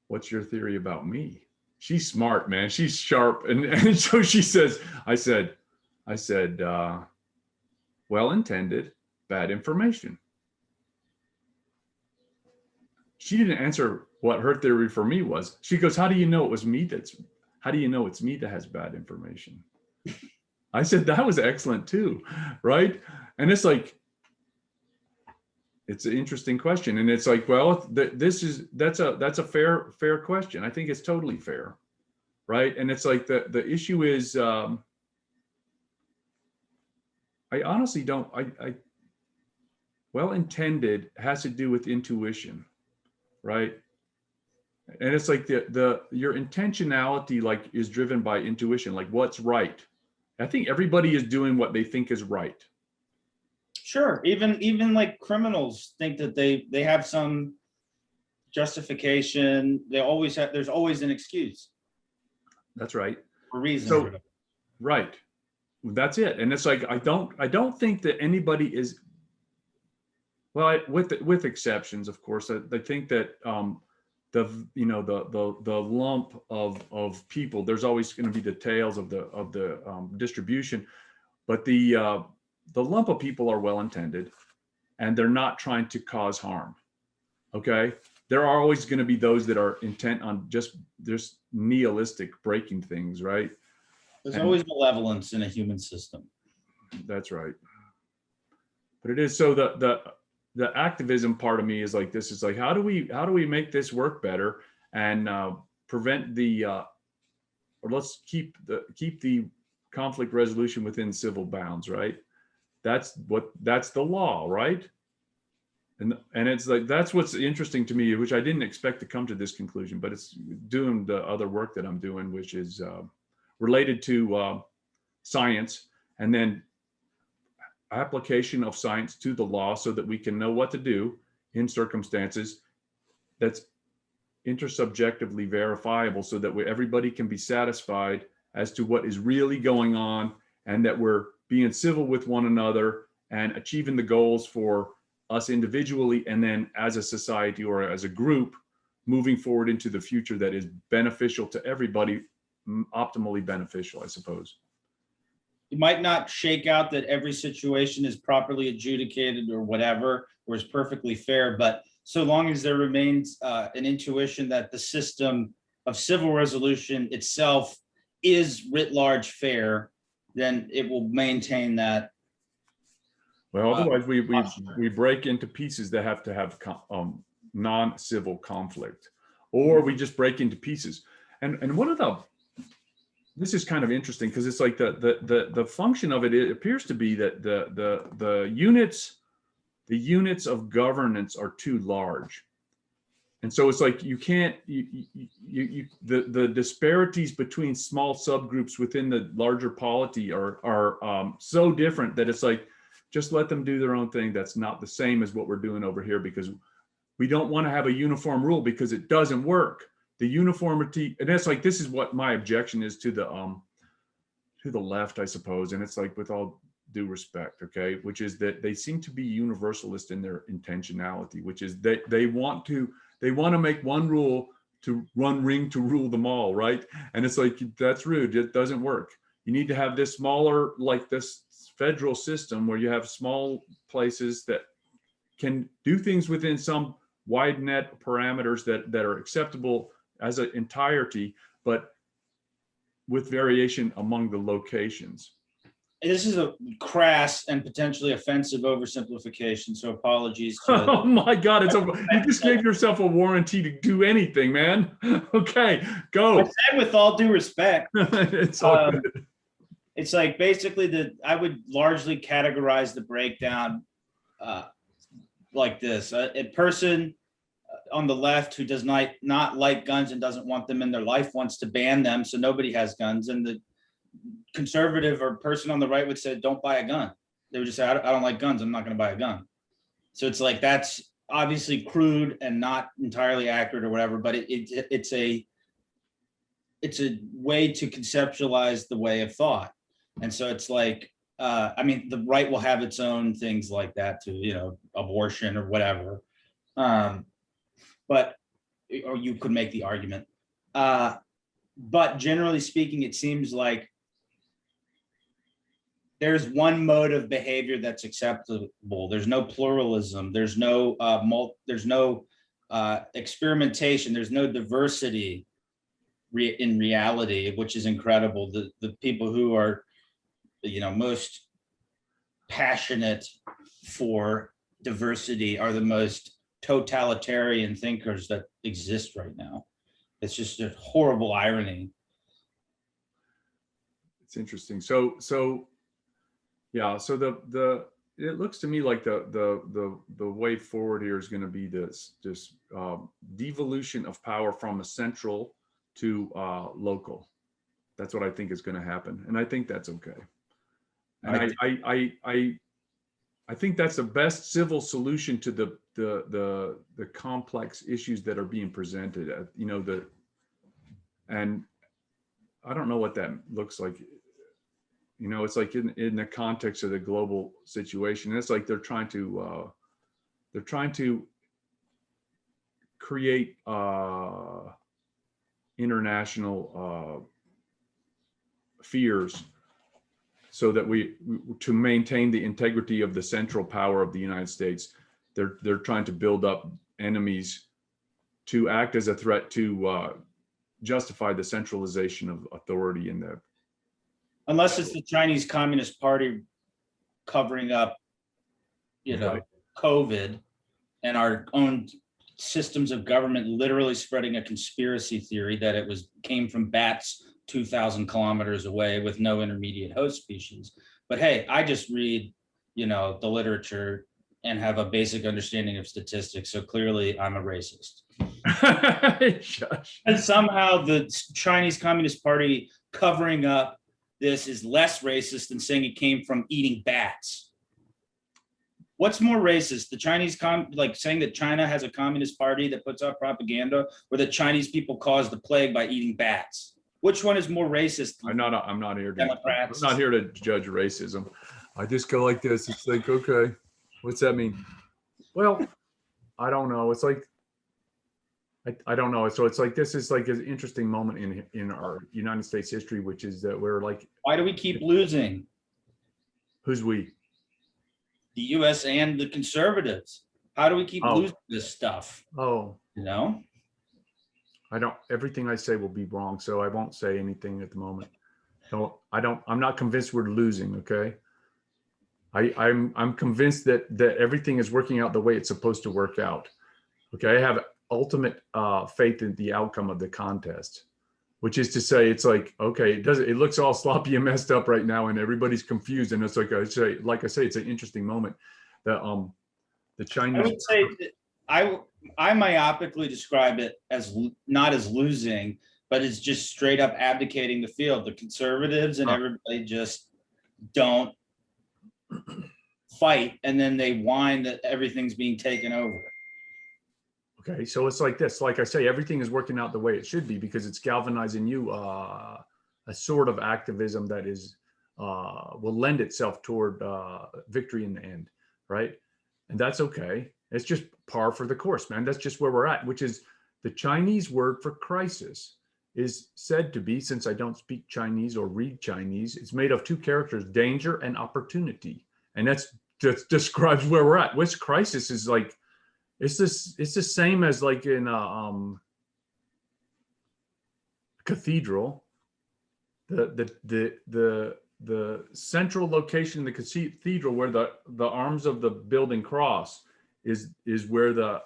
what's your theory about me? She's smart, man. She's sharp. And so she says, I said, well-intended, bad information. She didn't answer what her theory for me was. She goes, how do you know it's me that has bad information? I said, that was excellent too, right? And it's like, it's an interesting question. And it's like, well, that's a fair question. I think it's totally fair, right? And it's like the issue is, I honestly don't, well-intended has to do with intuition, right? And it's like your intentionality like is driven by intuition, like what's right. I think everybody is doing what they think is right. Sure. Even like criminals think that they have some justification. There's always an excuse That's right. for reason. So, right. That's it. And it's like, I don't think that anybody is, well, with exceptions, of course. I think that the lump of people, there's always going to be the tails of the distribution, but the lump of people are well intended, and they're not trying to cause harm. Okay, there are always going to be those that are intent on just nihilistic breaking things, right? There's always malevolence in a human system. That's right. But it is so the activism part of me is like, this is like, how do we make this work better and prevent or let's keep the conflict resolution within civil bounds, right? That's the law, right? And it's like, that's what's interesting to me, which I didn't expect to come to this conclusion, but it's doing the other work that I'm doing, which is related to science, and then application of science to the law so that we can know what to do in circumstances that's intersubjectively verifiable, so that everybody can be satisfied as to what is really going on, and that we're being civil with one another and achieving the goals for us individually, and then as a society or as a group moving forward into the future that is beneficial to everybody, optimally beneficial, I suppose. You might not shake out that every situation is properly adjudicated or whatever, or is perfectly fair, but so long as there remains an intuition that the system of civil resolution itself is writ large fair, then it will maintain that. Well, otherwise we break into pieces that have to have non-civil conflict, or we just break into pieces. And one of this is kind of interesting, because it's like the function of it appears to be that the units of governance are too large. And so it's like you can't, the disparities between small subgroups within the larger polity are so different that it's like, just let them do their own thing. That's not the same as what we're doing over here, because we don't want to have a uniform rule, because it doesn't work. The uniformity, and it's like, this is what my objection is to the left, I suppose. And it's like, with all due respect, okay, which is that they seem to be universalist in their intentionality, which is they want to make one rule to rule them all, right? And it's like, that's rude. It doesn't work. You need to have this smaller, like this federal system, where you have small places that can do things within some wide net parameters that are acceptable as an entirety, but with variation among the locations. This is a crass and potentially offensive oversimplification, so apologies to Oh my God, you just gave yourself a warranty to do anything, man. Okay, go. I said with all due respect. It's all good. It's like, basically I would largely categorize the breakdown like this. A person on the left who does not like guns and doesn't want them in their life wants to ban them, so nobody has guns. And the conservative or person on the right would say, don't buy a gun. They would just say, I don't like guns, I'm not going to buy a gun. So it's like, that's obviously crude and not entirely accurate or whatever, but it's a way to conceptualize the way of thought. And so it's like, I mean, the right will have its own things like that too, abortion or whatever. Or you could make the argument. But generally speaking, it seems like there's one mode of behavior that's acceptable. There's no pluralism. There's no experimentation. There's no diversity in reality, which is incredible. The people who are, most passionate for diversity are the most totalitarian thinkers that exist right now. It's just a horrible irony. It's interesting. So yeah. So it looks to me like the way forward here is going to be this devolution of power from a central to local. That's what I think is going to happen, and I think that's okay. And I think that's the best civil solution to the complex issues that are being presented. And I don't know what that looks like. It's like in the context of the global situation. It's like they're trying to create international fears so that we to maintain the integrity of the central power of the United States. They're trying to build up enemies to act as a threat to justify the centralization of authority in the. Unless it's the Chinese Communist Party covering up, Right. COVID, and our own systems of government literally spreading a conspiracy theory that it came from bats 2,000 kilometers away with no intermediate host species. But hey, I just read, the literature and have a basic understanding of statistics. So clearly I'm a racist. And somehow the Chinese Communist Party covering up this is less racist than saying it came from eating bats. What's more racist, the Chinese saying that China has a communist party that puts out propaganda, or that Chinese people caused the plague by eating bats? Which one is more racist? I'm not here to judge racism. I just go like this. It's like, okay, what's that mean? Well, I don't know. It's like, I don't know. So it's like, this is like an interesting moment in our United States history, which is that we're like. Why do we keep losing? Who's we? The US and the conservatives. How do we keep losing this stuff? Everything I say will be wrong, so I won't say anything at the moment. So I'm not convinced we're losing, okay? I'm convinced that everything is working out the way it's supposed to work out. Okay, I have ultimate faith in the outcome of the contest, which is to say, it's like, okay, it looks all sloppy and messed up right now, and everybody's confused, and it's like I say, it's an interesting moment. The Chinese. I would say that I myopically describe it as not as losing, but it's just straight up abdicating the field. The conservatives and everybody just don't fight, and then they whine that everything's being taken over. Okay, so it's like this. Like I say, everything is working out the way it should be because it's galvanizing you a sort of activism that is will lend itself toward victory in the end, right? And that's okay. It's just par for the course, man. That's just where we're at, which is the Chinese word for crisis is said to be, since I don't speak Chinese or read Chinese, it's made of two characters, danger and opportunity. And that describes where we're at. Which crisis is like, it's the same as like in a cathedral. The central location in the cathedral where the arms of the building cross is where the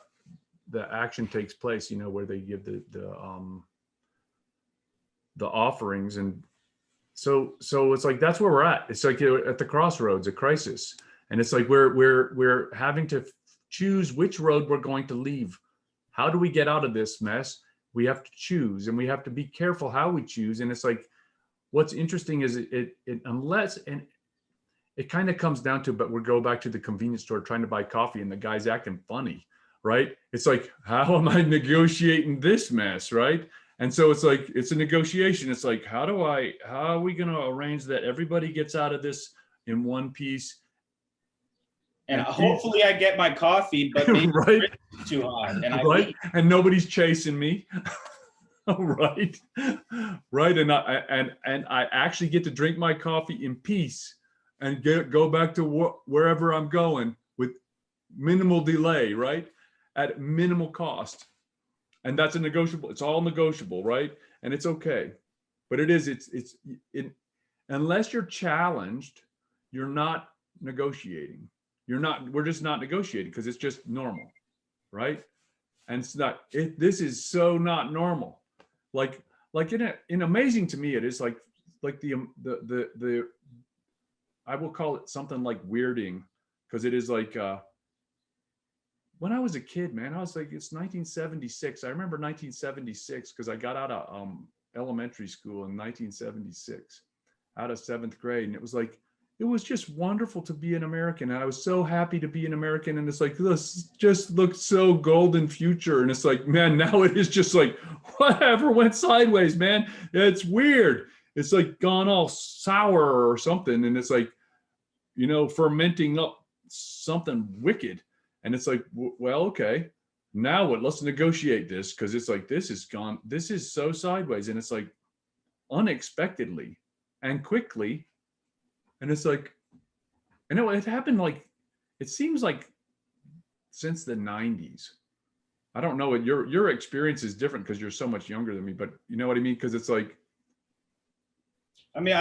action takes place, where they give the offerings. And so it's like, that's where we're at. It's like at the crossroads, a crisis. And it's like we're having to choose which road we're going to leave. How do we get out of this mess? We have to choose, and we have to be careful how we choose. And it's like, what's interesting is it kind of comes down to, but we'll go back to the convenience store trying to buy coffee and the guy's acting funny, right? It's like, how am I negotiating this mess, right? And so it's like, it's a negotiation. It's like, how are we going to arrange that everybody gets out of this in one piece? And hopefully I get my coffee, but maybe right? It's too hard. And right? And nobody's chasing me. Right. And I actually get to drink my coffee in peace and go back to wherever I'm going with minimal delay, right? At minimal cost. And that's a negotiable. It's all negotiable, right? And it's okay. But unless you're challenged, you're not negotiating. We're just not negotiating because it's just normal, right? And it's not, this is so not normal. Like in amazing to me, it is like the I will call it something like weirding, because it is like when I was a kid, man, I was like, it's 1976. I remember 1976 because I got out of elementary school in 1976, out of 7th grade, and it it was just wonderful to be an American. And I was so happy to be an American. And it's like, this just looked so golden future. And it's like, man, now it is just like, whatever went sideways, man. It's weird. It's like gone all sour or something. And it's like, you know, fermenting up something wicked. And it's like, well, okay, now what? Let's negotiate this. Cause it's like, this is gone. This is so sideways. And it's like unexpectedly and quickly. And it's like, I know it happened like, it seems like since the 90s. I don't know what your experience is different because you're so much younger than me, but you know what I mean? Because it's like, I mean,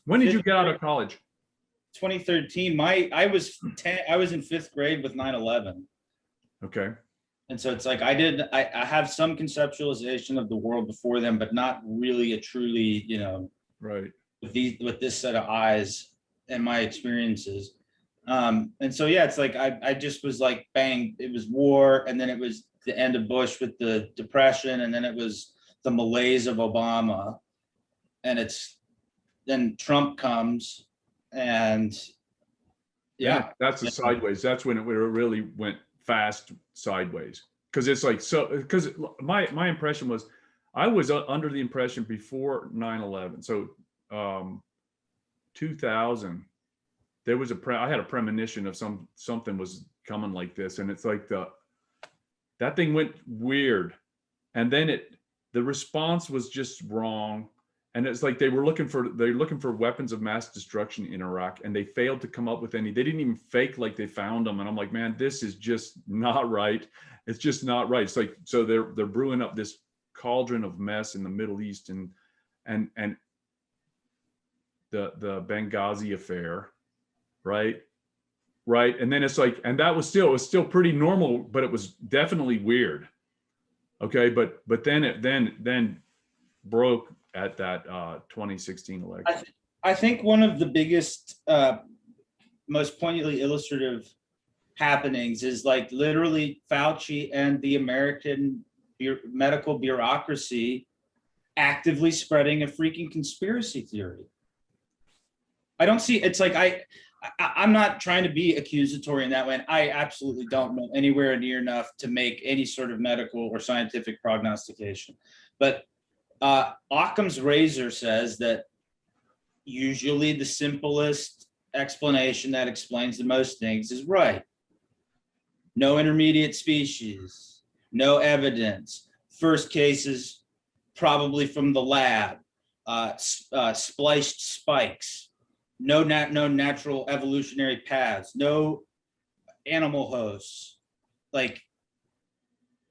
when did you get out of college? 2013. I was in 5th grade with 9/11. Okay. And so it's like I have some conceptualization of the world before then, but not really a truly, you know, right. With this set of eyes and my experiences. And so, yeah, it's like, I just was like, bang, it was war. And then it was the end of Bush with the Depression. And then it was the malaise of Obama. And then Trump comes and yeah. That's the sideways. That's when it really went fast sideways. Cause it's like, cause my impression was, I was under the impression before 9/11. So 2000, there was I had a premonition of something was coming like this, and it's like that thing went weird, and then the response was just wrong, and it's like they're looking for weapons of mass destruction in Iraq, and they failed to come up with any. They didn't even fake like they found them, and I'm like, man, this is just not right. It's just not right. It's like, so they're brewing up this cauldron of mess in the Middle East, and the Benghazi affair, right? And then it's like, and it was still pretty normal, but it was definitely weird. Okay, but then it broke at that 2016 election. I think one of the biggest, most poignantly illustrative happenings is like literally Fauci and the American medical bureaucracy actively spreading a freaking conspiracy theory. I don't see, it's like, I'm not trying to be accusatory in that way. And I absolutely don't know anywhere near enough to make any sort of medical or scientific prognostication. But Occam's razor says that usually the simplest explanation that explains the most things is right. No intermediate species, no evidence. First cases probably from the lab, spliced spikes. No natural evolutionary paths, no animal hosts, like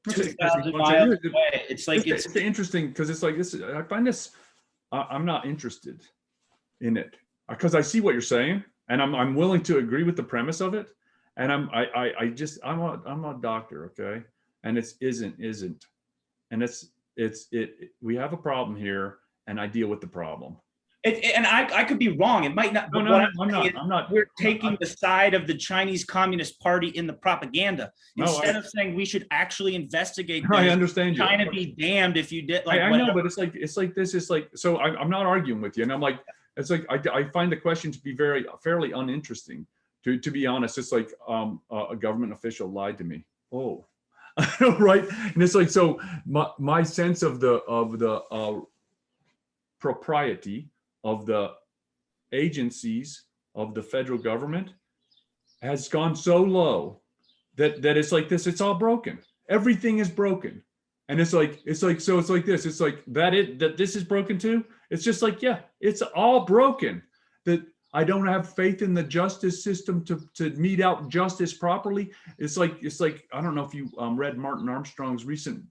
2,000 miles away. It's like, it's interesting because it's like this. I find this. I'm not interested in it because I see what you're saying, and I'm willing to agree with the premise of it. And I'm a doctor, okay, and it's isn't, and we have a problem here, and I deal with the problem. And I could be wrong. It might not. No, I'm not. We're taking the side of the Chinese Communist Party in the propaganda instead of saying we should actually investigate. I understand you. China be damned if you did. Like, I know, but it's like this is like, so I'm not arguing with you, and I'm like, it's like I find the question to be fairly uninteresting. To be honest, it's like a government official lied to me. Oh, right, and it's like, so my sense of the propriety of the agencies of the federal government has gone so low that it's like this. It's all broken. Everything is broken, and it's like this. It's like that this is broken too. It's just like, yeah, it's all broken. That I don't have faith in the justice system to mete out justice properly. It's like I don't know if you read Martin Armstrong's recent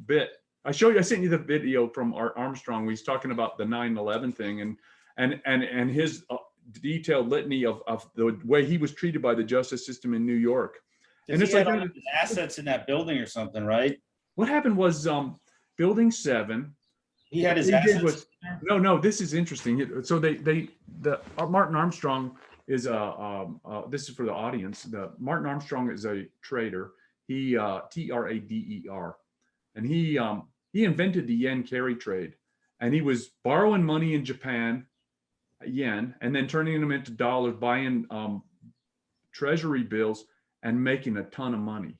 bit. I sent you the video from Armstrong. He's talking about the 9/11 thing and his detailed litany of the way he was treated by the justice system in New York. And it's like his assets in that building or something, right? What happened was Building 7. He had his assets. No. This is interesting. So Martin Armstrong is this is for the audience. Martin Armstrong is a trader. He trader, and he invented the yen carry trade, and he was borrowing money in Japan yen, and then turning them into dollars, buying treasury bills and making a ton of money.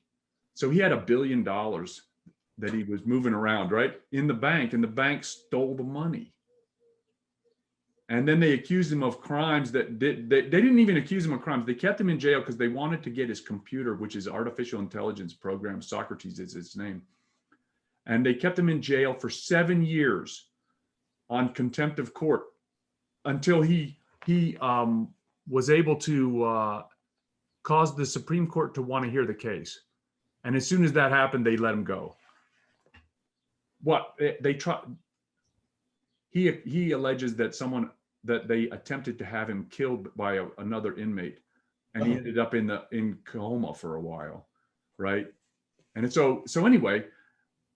So he had $1 billion that he was moving around, right, in the bank, and the bank stole the money. And then they accused him of crimes they didn't even accuse him of crimes. They kept him in jail because they wanted to get his computer, which is artificial intelligence program. Socrates is its name. And they kept him in jail for 7 years on contempt of court until he was able to cause the Supreme Court to want to hear the case. And as soon as that happened, they let him go. He alleges that they attempted to have him killed by another inmate, and he ended up in coma for a while, right? And so anyway,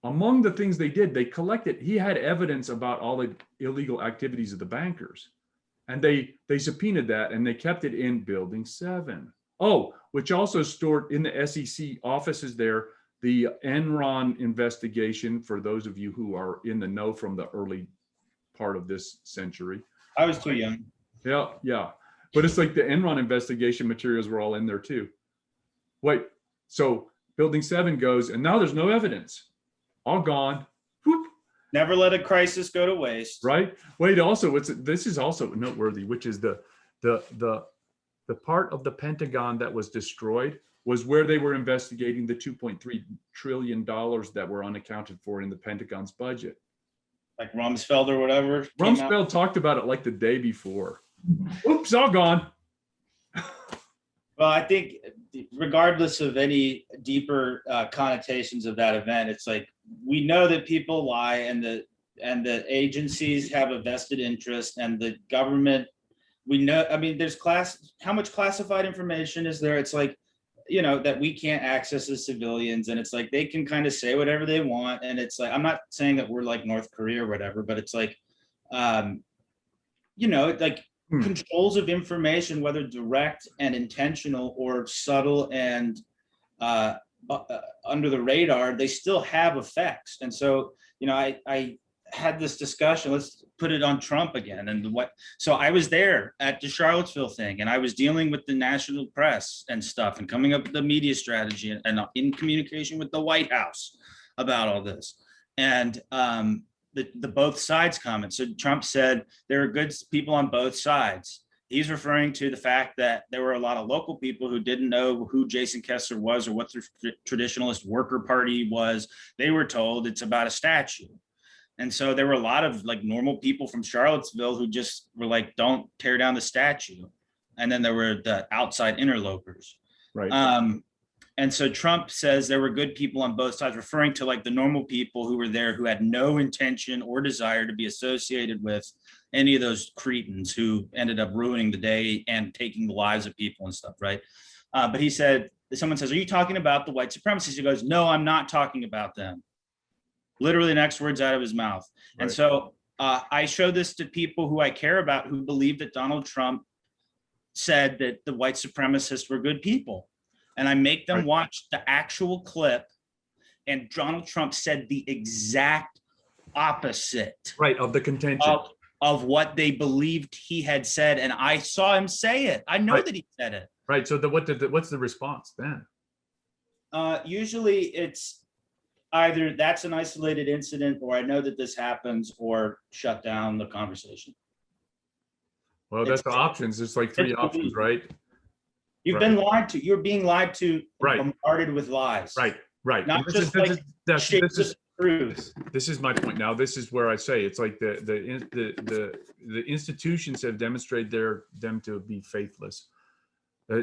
among the things they did, they collected. He had evidence about all the illegal activities of the bankers, and they subpoenaed that, and they kept it in Building 7. Oh, which also stored in the SEC offices there the Enron investigation. For those of you who are in the know from the early part of this century. I was too young. Yeah. But it's like the Enron investigation materials were all in there too. Wait, so Building 7 goes, and now there's no evidence. All gone. Whoop. Never let a crisis go to waste. Right? Wait, also, this is also noteworthy, which is the part of the Pentagon that was destroyed was where they were investigating the $2.3 trillion that were unaccounted for in the Pentagon's budget. Like Rumsfeld or whatever. Rumsfeld talked about it like the day before. Oops, all gone. Well, I think regardless of any deeper connotations of that event, it's like we know that people lie, and the agencies have a vested interest, and the government, we know, I mean, how much classified information is there? It's like, that we can't access as civilians, and it's like they can kind of say whatever they want, and it's like, I'm not saying that we're like North Korea or whatever, but it's like controls of information, whether direct and intentional or subtle and under the radar, they still have effects. And so I had this discussion, let's put it on Trump again, so I was there at the Charlottesville thing, and I was dealing with the national press and stuff, and coming up with the media strategy, and in communication with the White House about all this, and the both sides comment. So Trump said there are good people on both sides. He's referring to the fact that there were a lot of local people who didn't know who Jason Kessler was or what the traditionalist worker party was. They were told it's about a statue. And so there were a lot of like normal people from Charlottesville who just were like, don't tear down the statue. And then there were the outside interlopers. Right. And so Trump says there were good people on both sides, referring to like the normal people who were there who had no intention or desire to be associated with any of those cretins who ended up ruining the day and taking the lives of people and stuff, right? But he said, someone says, are you talking about the white supremacists? He goes, no, I'm not talking about them. Literally the next words out of his mouth. Right. And so I show this to people who I care about, who believe that Donald Trump said that the white supremacists were good people. And I make them watch the actual clip, and Donald Trump said the exact opposite. Right, of the contention. Of what they believed he had said, and I saw him say it. I know that he said it. Right, so what's the response then? Usually it's either that's an isolated incident, or I know that this happens, or shut down the conversation. Well, that's the options. There's like 3 options, right? You've been lied to. You're being lied to, bombarded with lies. Right. Not just truth. This is my point. Now, this is where I say it's like the institutions have demonstrated them to be faithless.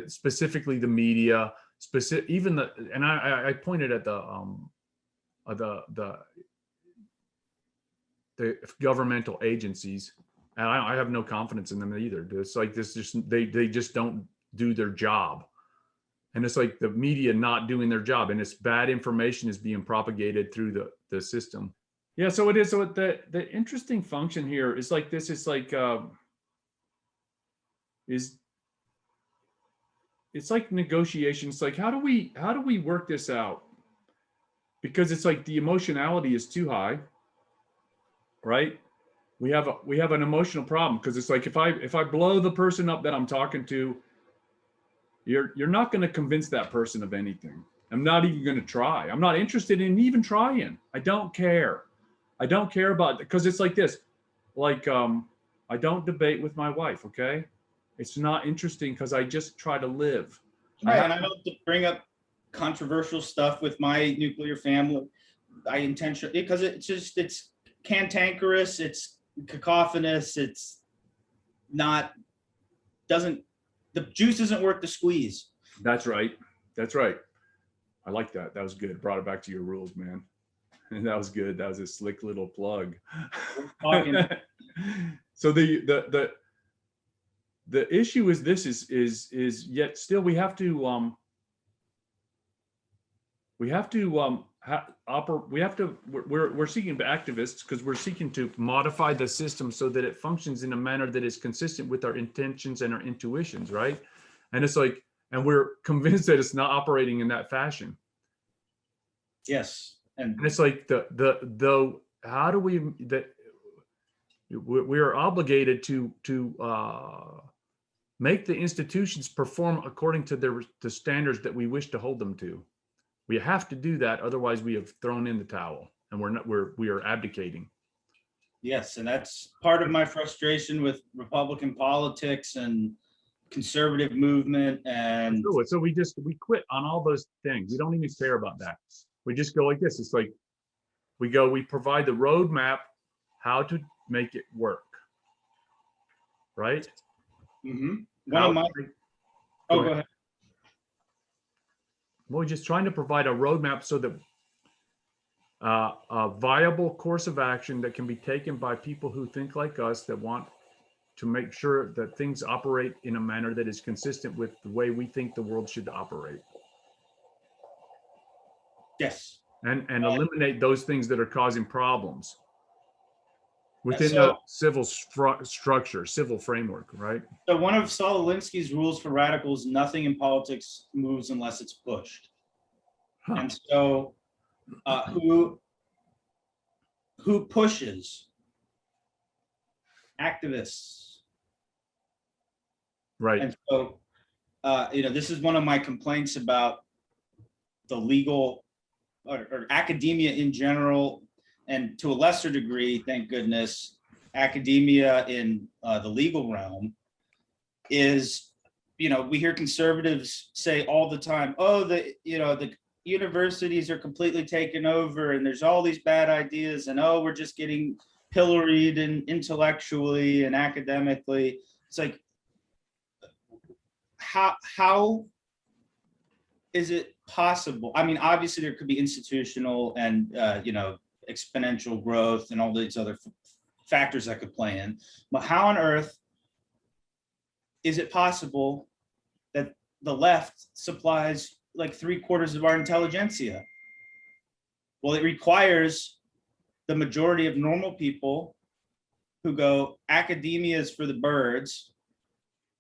Specifically, the media, and I pointed at the governmental agencies, and I have no confidence in them either. It's like this, they just don't do their job, and it's like the media not doing their job, and it's bad information is being propagated through the system. Yeah, so it is. So the interesting function here is like this. It's like it's like negotiations. Like how do we work this out? Because it's like the emotionality is too high, right? we have an emotional problem, because it's like, if I blow the person up that I'm talking to, you're not going to convince that person of anything. I'm not even going to try. I'm not interested in even trying. I don't care. I don't care about it, because it's like this. Like, I don't debate with my wife, okay? It's not interesting, because I just try to live. Right, and I don't bring up controversial stuff with my nuclear family. I intentionally, because it's cantankerous, it's cacophonous, it's not, doesn't, the juice isn't worth the squeeze. That's right. That's right. I like that. That was good. Brought it back to your rules, man. And that was good. That was a slick little plug. So the issue is this is yet still we're seeking activists, because we're seeking to modify the system so that it functions in a manner that is consistent with our intentions and our intuitions, right? And it's like, and we're convinced that it's not operating in that fashion. Yes. And it's like how do we, that we are obligated to make the institutions perform according to the standards that we wish to hold them to. We have to do that, otherwise we have thrown in the towel, and we are abdicating. Yes, and that's part of my frustration with Republican politics and conservative movement. And so we quit on all those things. We don't even care about that. We just go like this. It's like we provide the roadmap how to make it work, right? Mm-hmm. Go ahead. We're just trying to provide a roadmap so that a viable course of action that can be taken by people who think like us, that want to make sure that things operate in a manner that is consistent with the way we think the world should operate. Yes. And eliminate those things that are causing problems within the civil structure, civil framework, right? So one of Saul Alinsky's rules for radicals: nothing in politics moves unless it's pushed. Huh. And so who pushes? Activists. Right. And so, this is one of my complaints about the legal or academia in general, and to a lesser degree, thank goodness, academia in the legal realm, is, we hear conservatives say all the time, oh, the universities are completely taken over and there's all these bad ideas, and oh, we're just getting pilloried and intellectually and academically. It's like, how is it possible? I mean, obviously there could be institutional and exponential growth and all these other factors that could play in, but how on earth is it possible that the left supplies like 3/4 of our intelligentsia? Well, it requires the majority of normal people who go, academia is for the birds,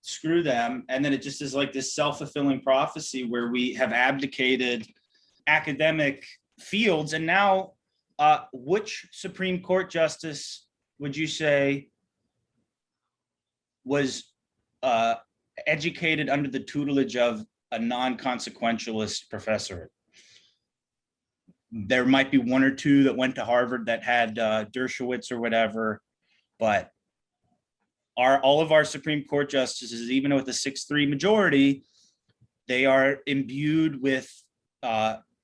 screw them. And then it just is like this self-fulfilling prophecy where we have abdicated academic fields. And now, which Supreme Court justice would you say was educated under the tutelage of a non-consequentialist professor? There might be one or two that went to Harvard that had Dershowitz or whatever, but all of our Supreme Court justices, even with a 6-3 majority, they are imbued with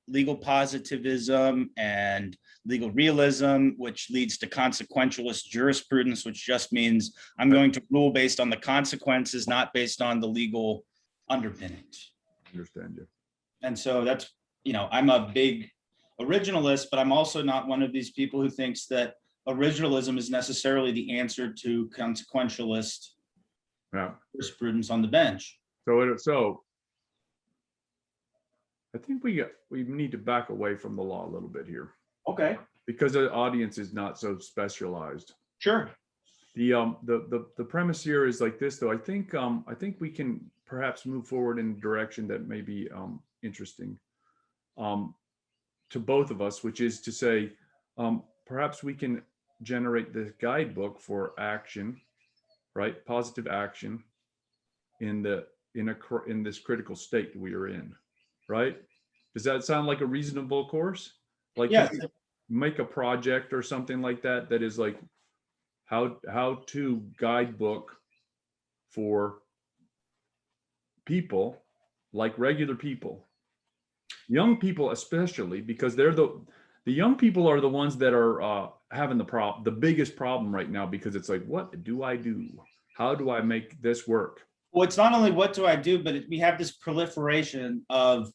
legal positivism and legal realism, which leads to consequentialist jurisprudence, which just means I'm going to rule based on the consequences, not based on the legal underpinnings. I understand you. And so that's, I'm a big originalist, but I'm also not one of these people who thinks that originalism is necessarily the answer to consequentialist jurisprudence on the bench. So I think we need to back away from the law a little bit here. Okay. Because the audience is not so specialized. Sure. The premise here is like this, though. I think we can perhaps move forward in a direction that may be interesting to both of us, which is to say, perhaps we can generate this guidebook for action, right? Positive action in this critical state we are in, right? Does that sound like a reasonable course? Like, Yes. can you make a project or something like that that is like how to guidebook for people, like regular people, young people especially, because they're the young people are the ones that are having the biggest problem right now, because it's like, what do I do? How do I make this work? Well, it's not only what do I do, but we have this proliferation of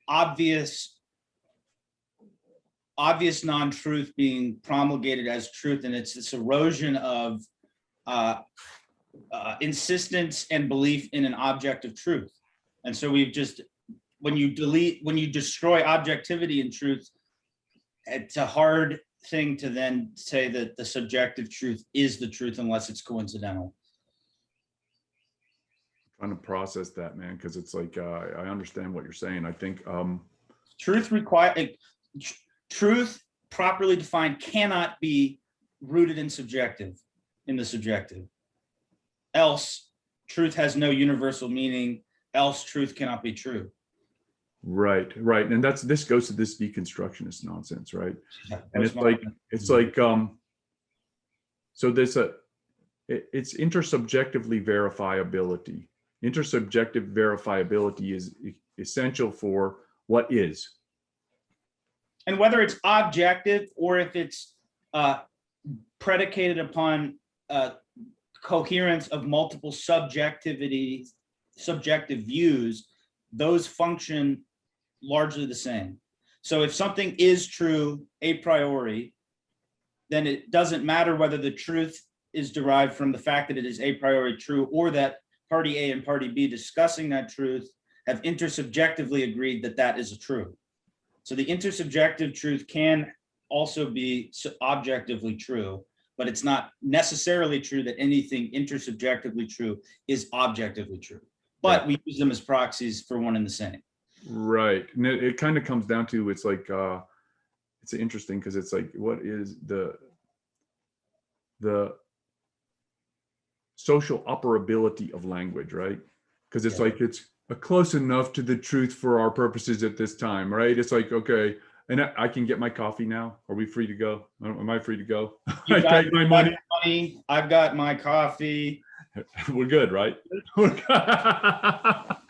obvious non-truth being promulgated as truth, and it's this erosion of insistence and belief in an objective truth. And so we've just, when you destroy objectivity and truth, it's a hard thing to then say that the subjective truth is the truth unless it's coincidental. Trying to process that, man, because it's like I understand what you're saying. I think truth properly defined cannot be rooted in the subjective. Else truth has no universal meaning. Else truth cannot be true. Right. And this goes to this deconstructionist nonsense, right? Yeah, and it's like so it's intersubjectively verifiability. Intersubjective verifiability is essential for what is. And whether it's objective or if it's predicated upon coherence of multiple subjective views, those function largely the same. So if something is true a priori, then it doesn't matter whether the truth is derived from the fact that it is a priori true, or that party A and party B discussing that truth have intersubjectively agreed that that is a true. So the intersubjective truth can also be objectively true, but it's not necessarily true that anything intersubjectively true is objectively true. But we use them as proxies for one and the same. Right. And it kind of comes down to, it's like, it's interesting because it's like, what is the social operability of language, right? Because it's like, it's close enough to the truth for our purposes at this time, right? It's like, okay, and I can get my coffee now. Are we free to go? Am I free to go? I take my money. I've got my coffee. We're good, right?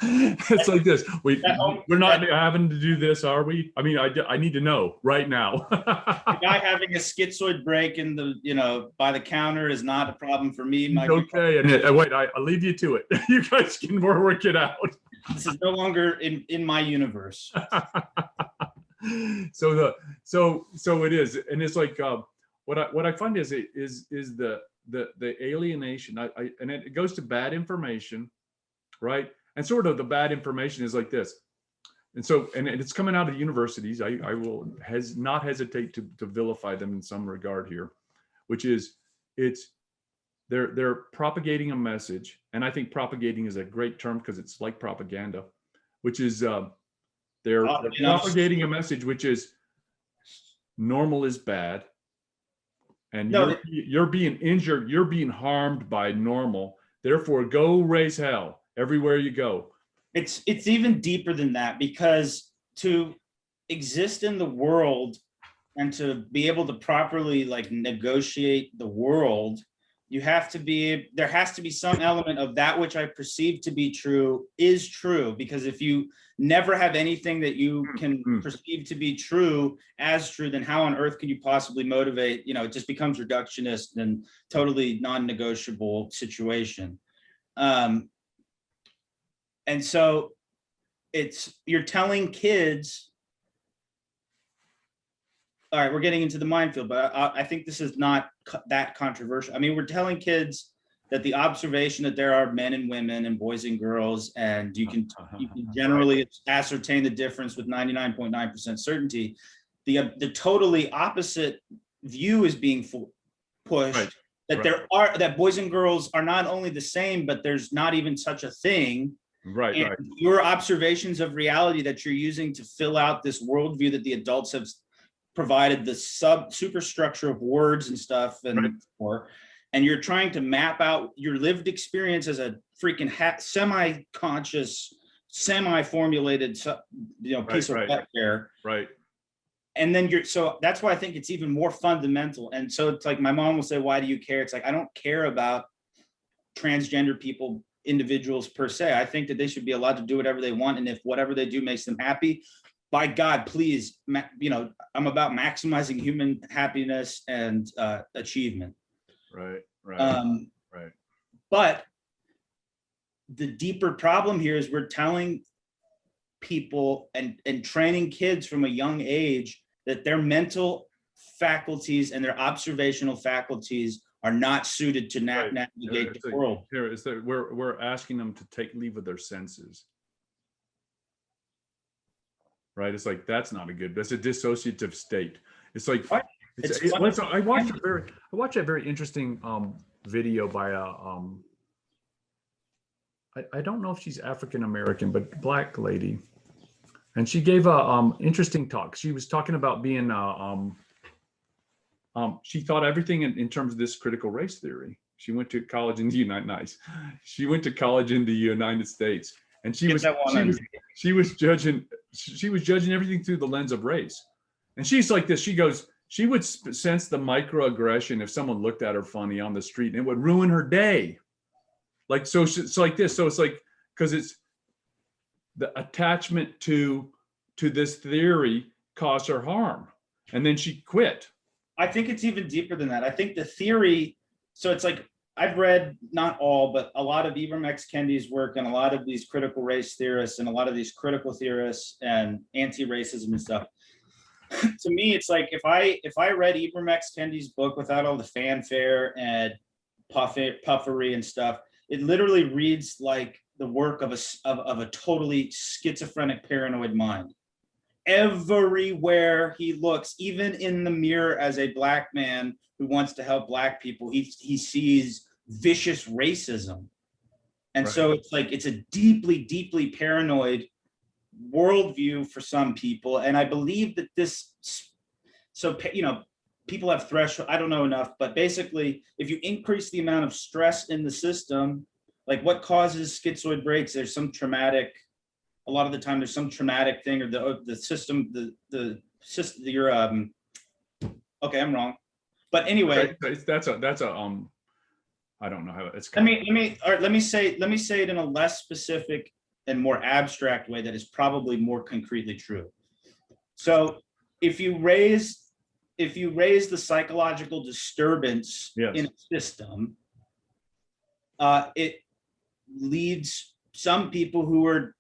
It's like this. We're not having to do this, are we? I mean, I need to know right now. The guy having a schizoid break in the, by the counter is not a problem for me. Okay, and wait, I'll leave you to it. You guys can work it out. This is no longer in my universe. So it is, and it's like what I find is the alienation. And it goes to bad information, right? And sort of the bad information is like this. And so, and it's coming out of universities. I will not hesitate to vilify them in some regard here, which is they're propagating a message. And I think propagating is a great term because it's like propaganda, which is they're propagating a message, which is normal is bad. And you're being injured, you're being harmed by normal. Therefore, go raise hell everywhere you go. It's even deeper than that, because to exist in the world and to be able to properly negotiate the world, there has to be some element of that which I perceive to be true is true. Because if you never have anything that you can perceive to be true as true, then how on earth can you possibly motivate? It just becomes reductionist and totally non-negotiable situation. And so you're telling kids, all right, we're getting into the minefield, but I think this is not that controversial. I mean, we're telling kids that the observation that there are men and women and boys and girls, and you can generally ascertain the difference with 99.9% certainty. The totally opposite view is being pushed, that boys and girls are not only the same, but there's not even such a thing. Right. Your observations of reality that you're using to fill out this worldview that the adults have provided the superstructure of words and stuff, and and you're trying to map out your lived experience as a freaking semi-conscious, semi-formulated, piece of there. Right. And then so that's why I think it's even more fundamental. And so it's like, my mom will say, why do you care? It's like, I don't care about transgender people, individuals per se. I think that they should be allowed to do whatever they want. And if whatever they do makes them happy, by God, please, I'm about maximizing human happiness and achievement. Right. But the deeper problem here is we're telling people and training kids from a young age that their mental faculties and their observational faculties are not suited to navigate the world. Here is that we're asking them to take leave of their senses. Right? It's like, that's not a good, that's a dissociative state. It's like, I watched a very interesting video by I don't know if she's African American, but Black lady, and she gave a interesting talk. She was talking about being she thought everything in terms of this critical race theory. She went to college in the She went to college in the United States, and she was judging everything through the lens of race. And she's like this. She goes, she would sense the microaggression if someone looked at her funny on the street, and it would ruin her day. Like, so it's like this. So it's like, because it's the attachment to this theory caused her harm, and then she quit. I think it's even deeper than that. I think the theory, so it's like, I've read not all, but a lot of Ibram X. Kendi's work, and a lot of these critical race theorists, and a lot of these critical theorists and anti-racism and stuff. To me, it's like, if I read Ibram X. Kendi's book without all the fanfare and puffery and stuff, it literally reads like the work of a totally schizophrenic, paranoid mind. Everywhere he looks, even in the mirror as a Black man who wants to help Black people, he sees vicious racism. And so it's like, it's a deeply, deeply paranoid worldview for some people. And I believe that people have threshold, I don't know enough, but basically, if you increase the amount of stress in the system, like what causes schizoid breaks, there's some traumatic, a lot of the time there's some traumatic thing, or the system, the system, okay, I'm wrong. But anyway, that's a I don't know how it's. Let me say it in a less specific and more abstract way that is probably more concretely true. So if you raise the psychological disturbance in a system, it leads some people who are,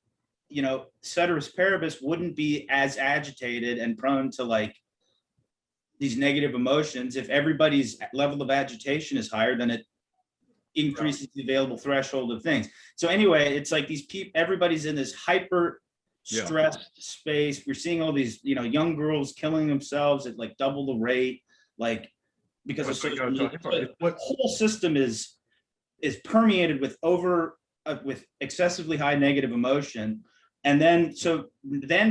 ceteris paribus, wouldn't be as agitated and prone to like these negative emotions. If everybody's level of agitation is higher, then it increases the available threshold of things. So anyway, it's like these people, everybody's in this hyper stressed space. We're seeing all these, young girls killing themselves at like double the rate, like because the whole system is permeated with excessively high negative emotion. And then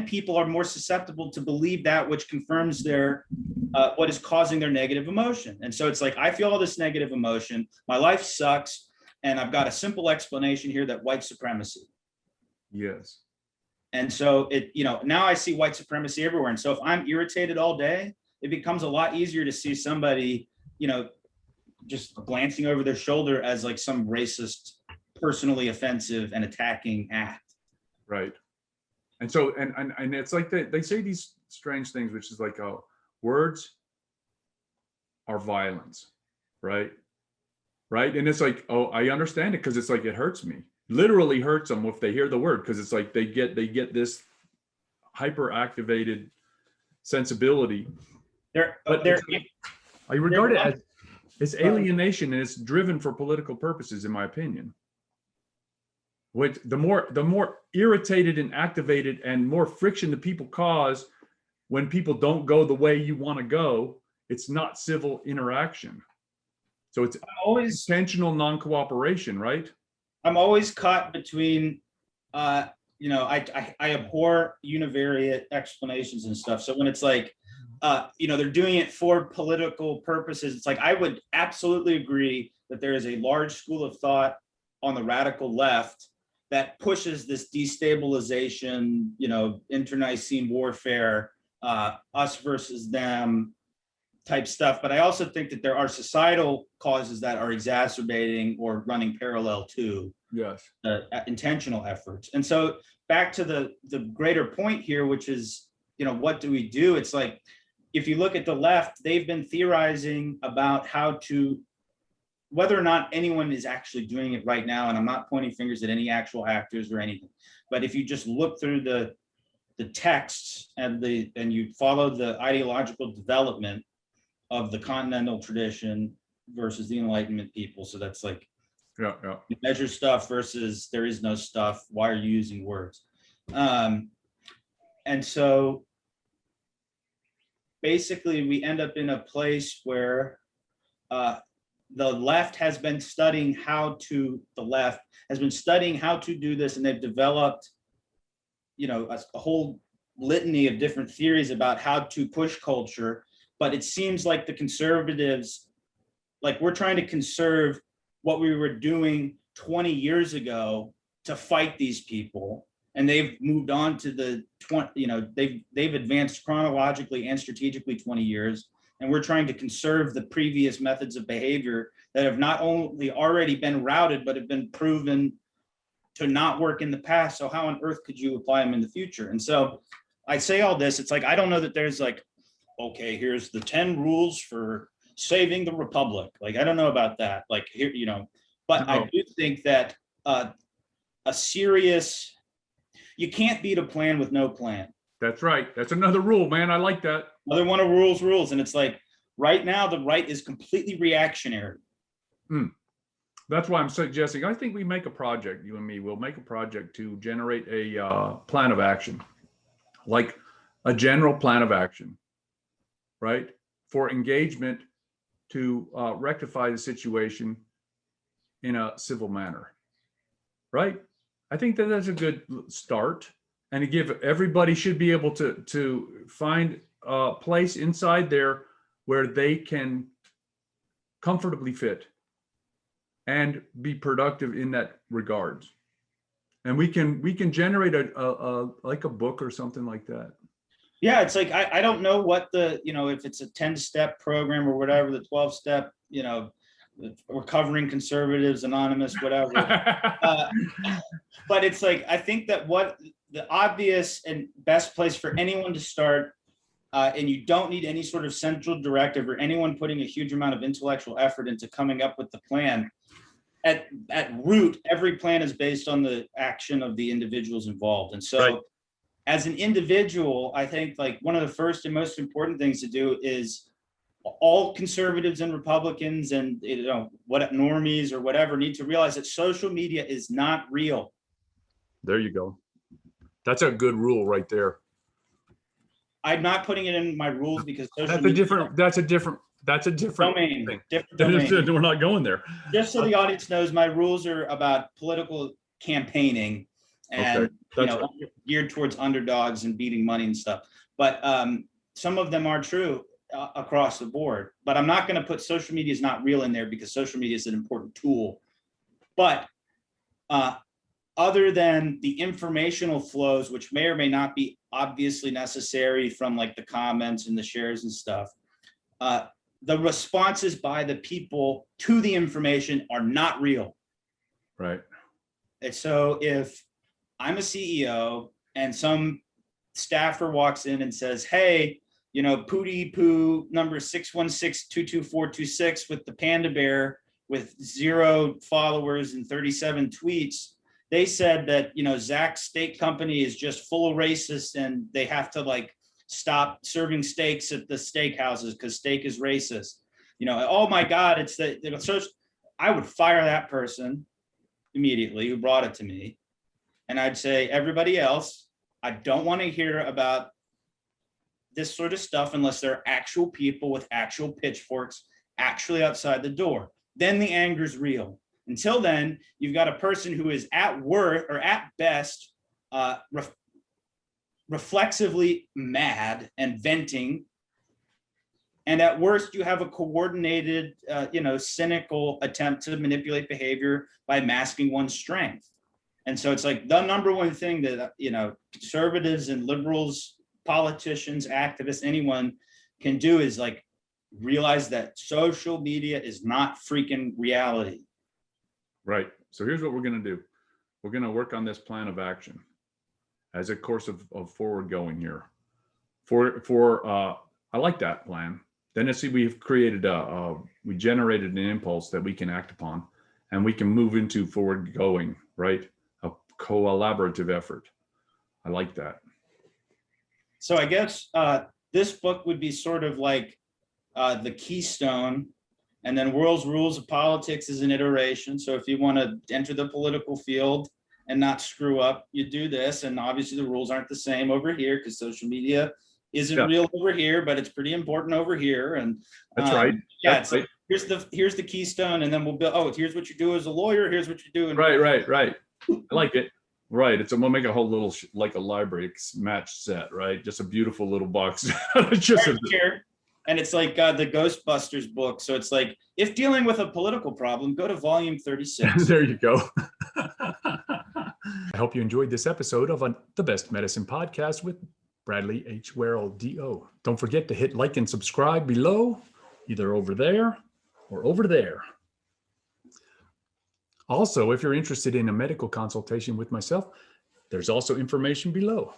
people are more susceptible to believe that which confirms their what is causing their negative emotion. And so it's like, I feel all this negative emotion, my life sucks, and I've got a simple explanation here, that white supremacy. Yes. And so now I see white supremacy everywhere. And so if I'm irritated all day, it becomes a lot easier to see somebody, just glancing over their shoulder as like some racist, personally offensive and attacking act. Right. And so, and it's like they say these strange things, which is like, words are violence, right? Right. And it's like, I understand it, because it's like, it hurts me. Literally hurts them if they hear the word, because it's like they get this hyper activated sensibility. I regard it as it's alienation, and it's driven for political purposes, in my opinion. Which the more irritated and activated and more friction that people cause when people don't go the way you want to go, it's not civil interaction. So it's always intentional non-cooperation, right? I'm always caught between, I abhor univariate explanations and stuff. So when it's like, they're doing it for political purposes. It's like, I would absolutely agree that there is a large school of thought on the radical left that pushes this destabilization, internecine warfare, us versus them type stuff. But I also think that there are societal causes that are exacerbating or running parallel to intentional efforts. And so back to the greater point here, which is, what do we do? It's like, if you look at the left, they've been theorizing about whether or not anyone is actually doing it right now. And I'm not pointing fingers at any actual actors or anything, but if you just look through the texts and you follow the ideological development of the continental tradition versus the Enlightenment people. So that's like, you measure stuff versus there is no stuff. Why are you using words? And so basically we end up in a place where the left has been studying how to do this, and they've developed, a whole litany of different theories about how to push culture. But it seems like the conservatives, like, we're trying to conserve what we were doing 20 years ago to fight these people. And they've moved on to they've advanced chronologically and strategically 20 years. And we're trying to conserve the previous methods of behavior that have not only already been routed, but have been proven to not work in the past. So how on earth could you apply them in the future? And so I say all this, it's like, I don't know that there's like, okay, here's the 10 rules for saving the republic. Like, I don't know about that. Like, here, but I do think that a serious, you can't beat a plan with no plan. That's right. That's another rule, man. I like that. Another one of rules. And it's like, right now, the right is completely reactionary. That's why I'm suggesting, I think we make a project, you and me, we'll make a project to generate a plan of action, like a general plan of action, right? For engagement to rectify the situation in a civil manner, right? I think that that's a good start. And to give, everybody should be able to find a place inside there where they can comfortably fit and be productive in that regards. And we can generate a like a book or something like that. Yeah, it's like, I don't know what if it's a 10-step program or whatever, the 12-step, Recovering Conservatives Anonymous, whatever. But it's like, I think that what the obvious and best place for anyone to start, and you don't need any sort of central directive or anyone putting a huge amount of intellectual effort into coming up with the plan. At root, every plan is based on the action of the individuals involved. And so, right, as an individual, I think like one of the first and most important things to do is all conservatives and Republicans and what normies or whatever need to realize that social media is not real. There you go. That's a good rule right there. I'm not putting it in my rules because that's a different domain. Thing. Different domain. We're not going there. Just so the audience knows, my rules are about political campaigning and geared towards underdogs and beating money and stuff. But some of them are true across the board. But I'm not going to put social media is not real in there because social media is an important tool. But other than the informational flows, which may or may not be obviously necessary from like the comments and the shares and stuff, the responses by the people to the information are not real. Right. And so if I'm a CEO and some staffer walks in and says, hey, Pootie Poo number 616-22426 with the panda bear with 0 followers and 37 tweets, they said that, Zach's steak company is just full of racists and they have to like stop serving steaks at the steakhouses because steak is racist. Oh my God, it's so I would fire that person immediately who brought it to me. And I'd say, everybody else, I don't want to hear about this sort of stuff unless there are actual people with actual pitchforks actually outside the door. Then the anger's real. Until then, you've got a person who is at worst or at best reflexively mad and venting And at worst, you have a coordinated, cynical attempt to manipulate behavior by masking one's strength. And so it's like the number one thing that, conservatives and liberals, politicians, activists, anyone can do is like realize that social media is not freaking reality. Right. So here's what we're going to do. We're going to work on this plan of action as a course of forward going here. I like that plan. Then let's see, we've created we generated an impulse that we can act upon, and we can move into forward going, right? A collaborative effort. I like that. So I guess this book would be sort of like the keystone, and then Werrell's Rules of Politics is an iteration. So if you want to enter the political field and not screw up, you do this. And obviously the rules aren't the same over here because social media isn't real over here, but it's pretty important over here. And that's right. Yeah, that's right. Here's the keystone, and then we'll build. Oh, here's what you do as a lawyer. Here's what you do. Right. I like it. Right. We'll make a whole little like a library match set, right? Just a beautiful little box. Just and it's like the Ghostbusters book. So it's like, if dealing with a political problem, go to volume 36. There you go. I hope you enjoyed this episode of the Best Medicine Podcast with Bradley H. Werrell, D.O. Don't forget to hit like and subscribe below, either over there or over there. Also, if you're interested in a medical consultation with myself, there's also information below.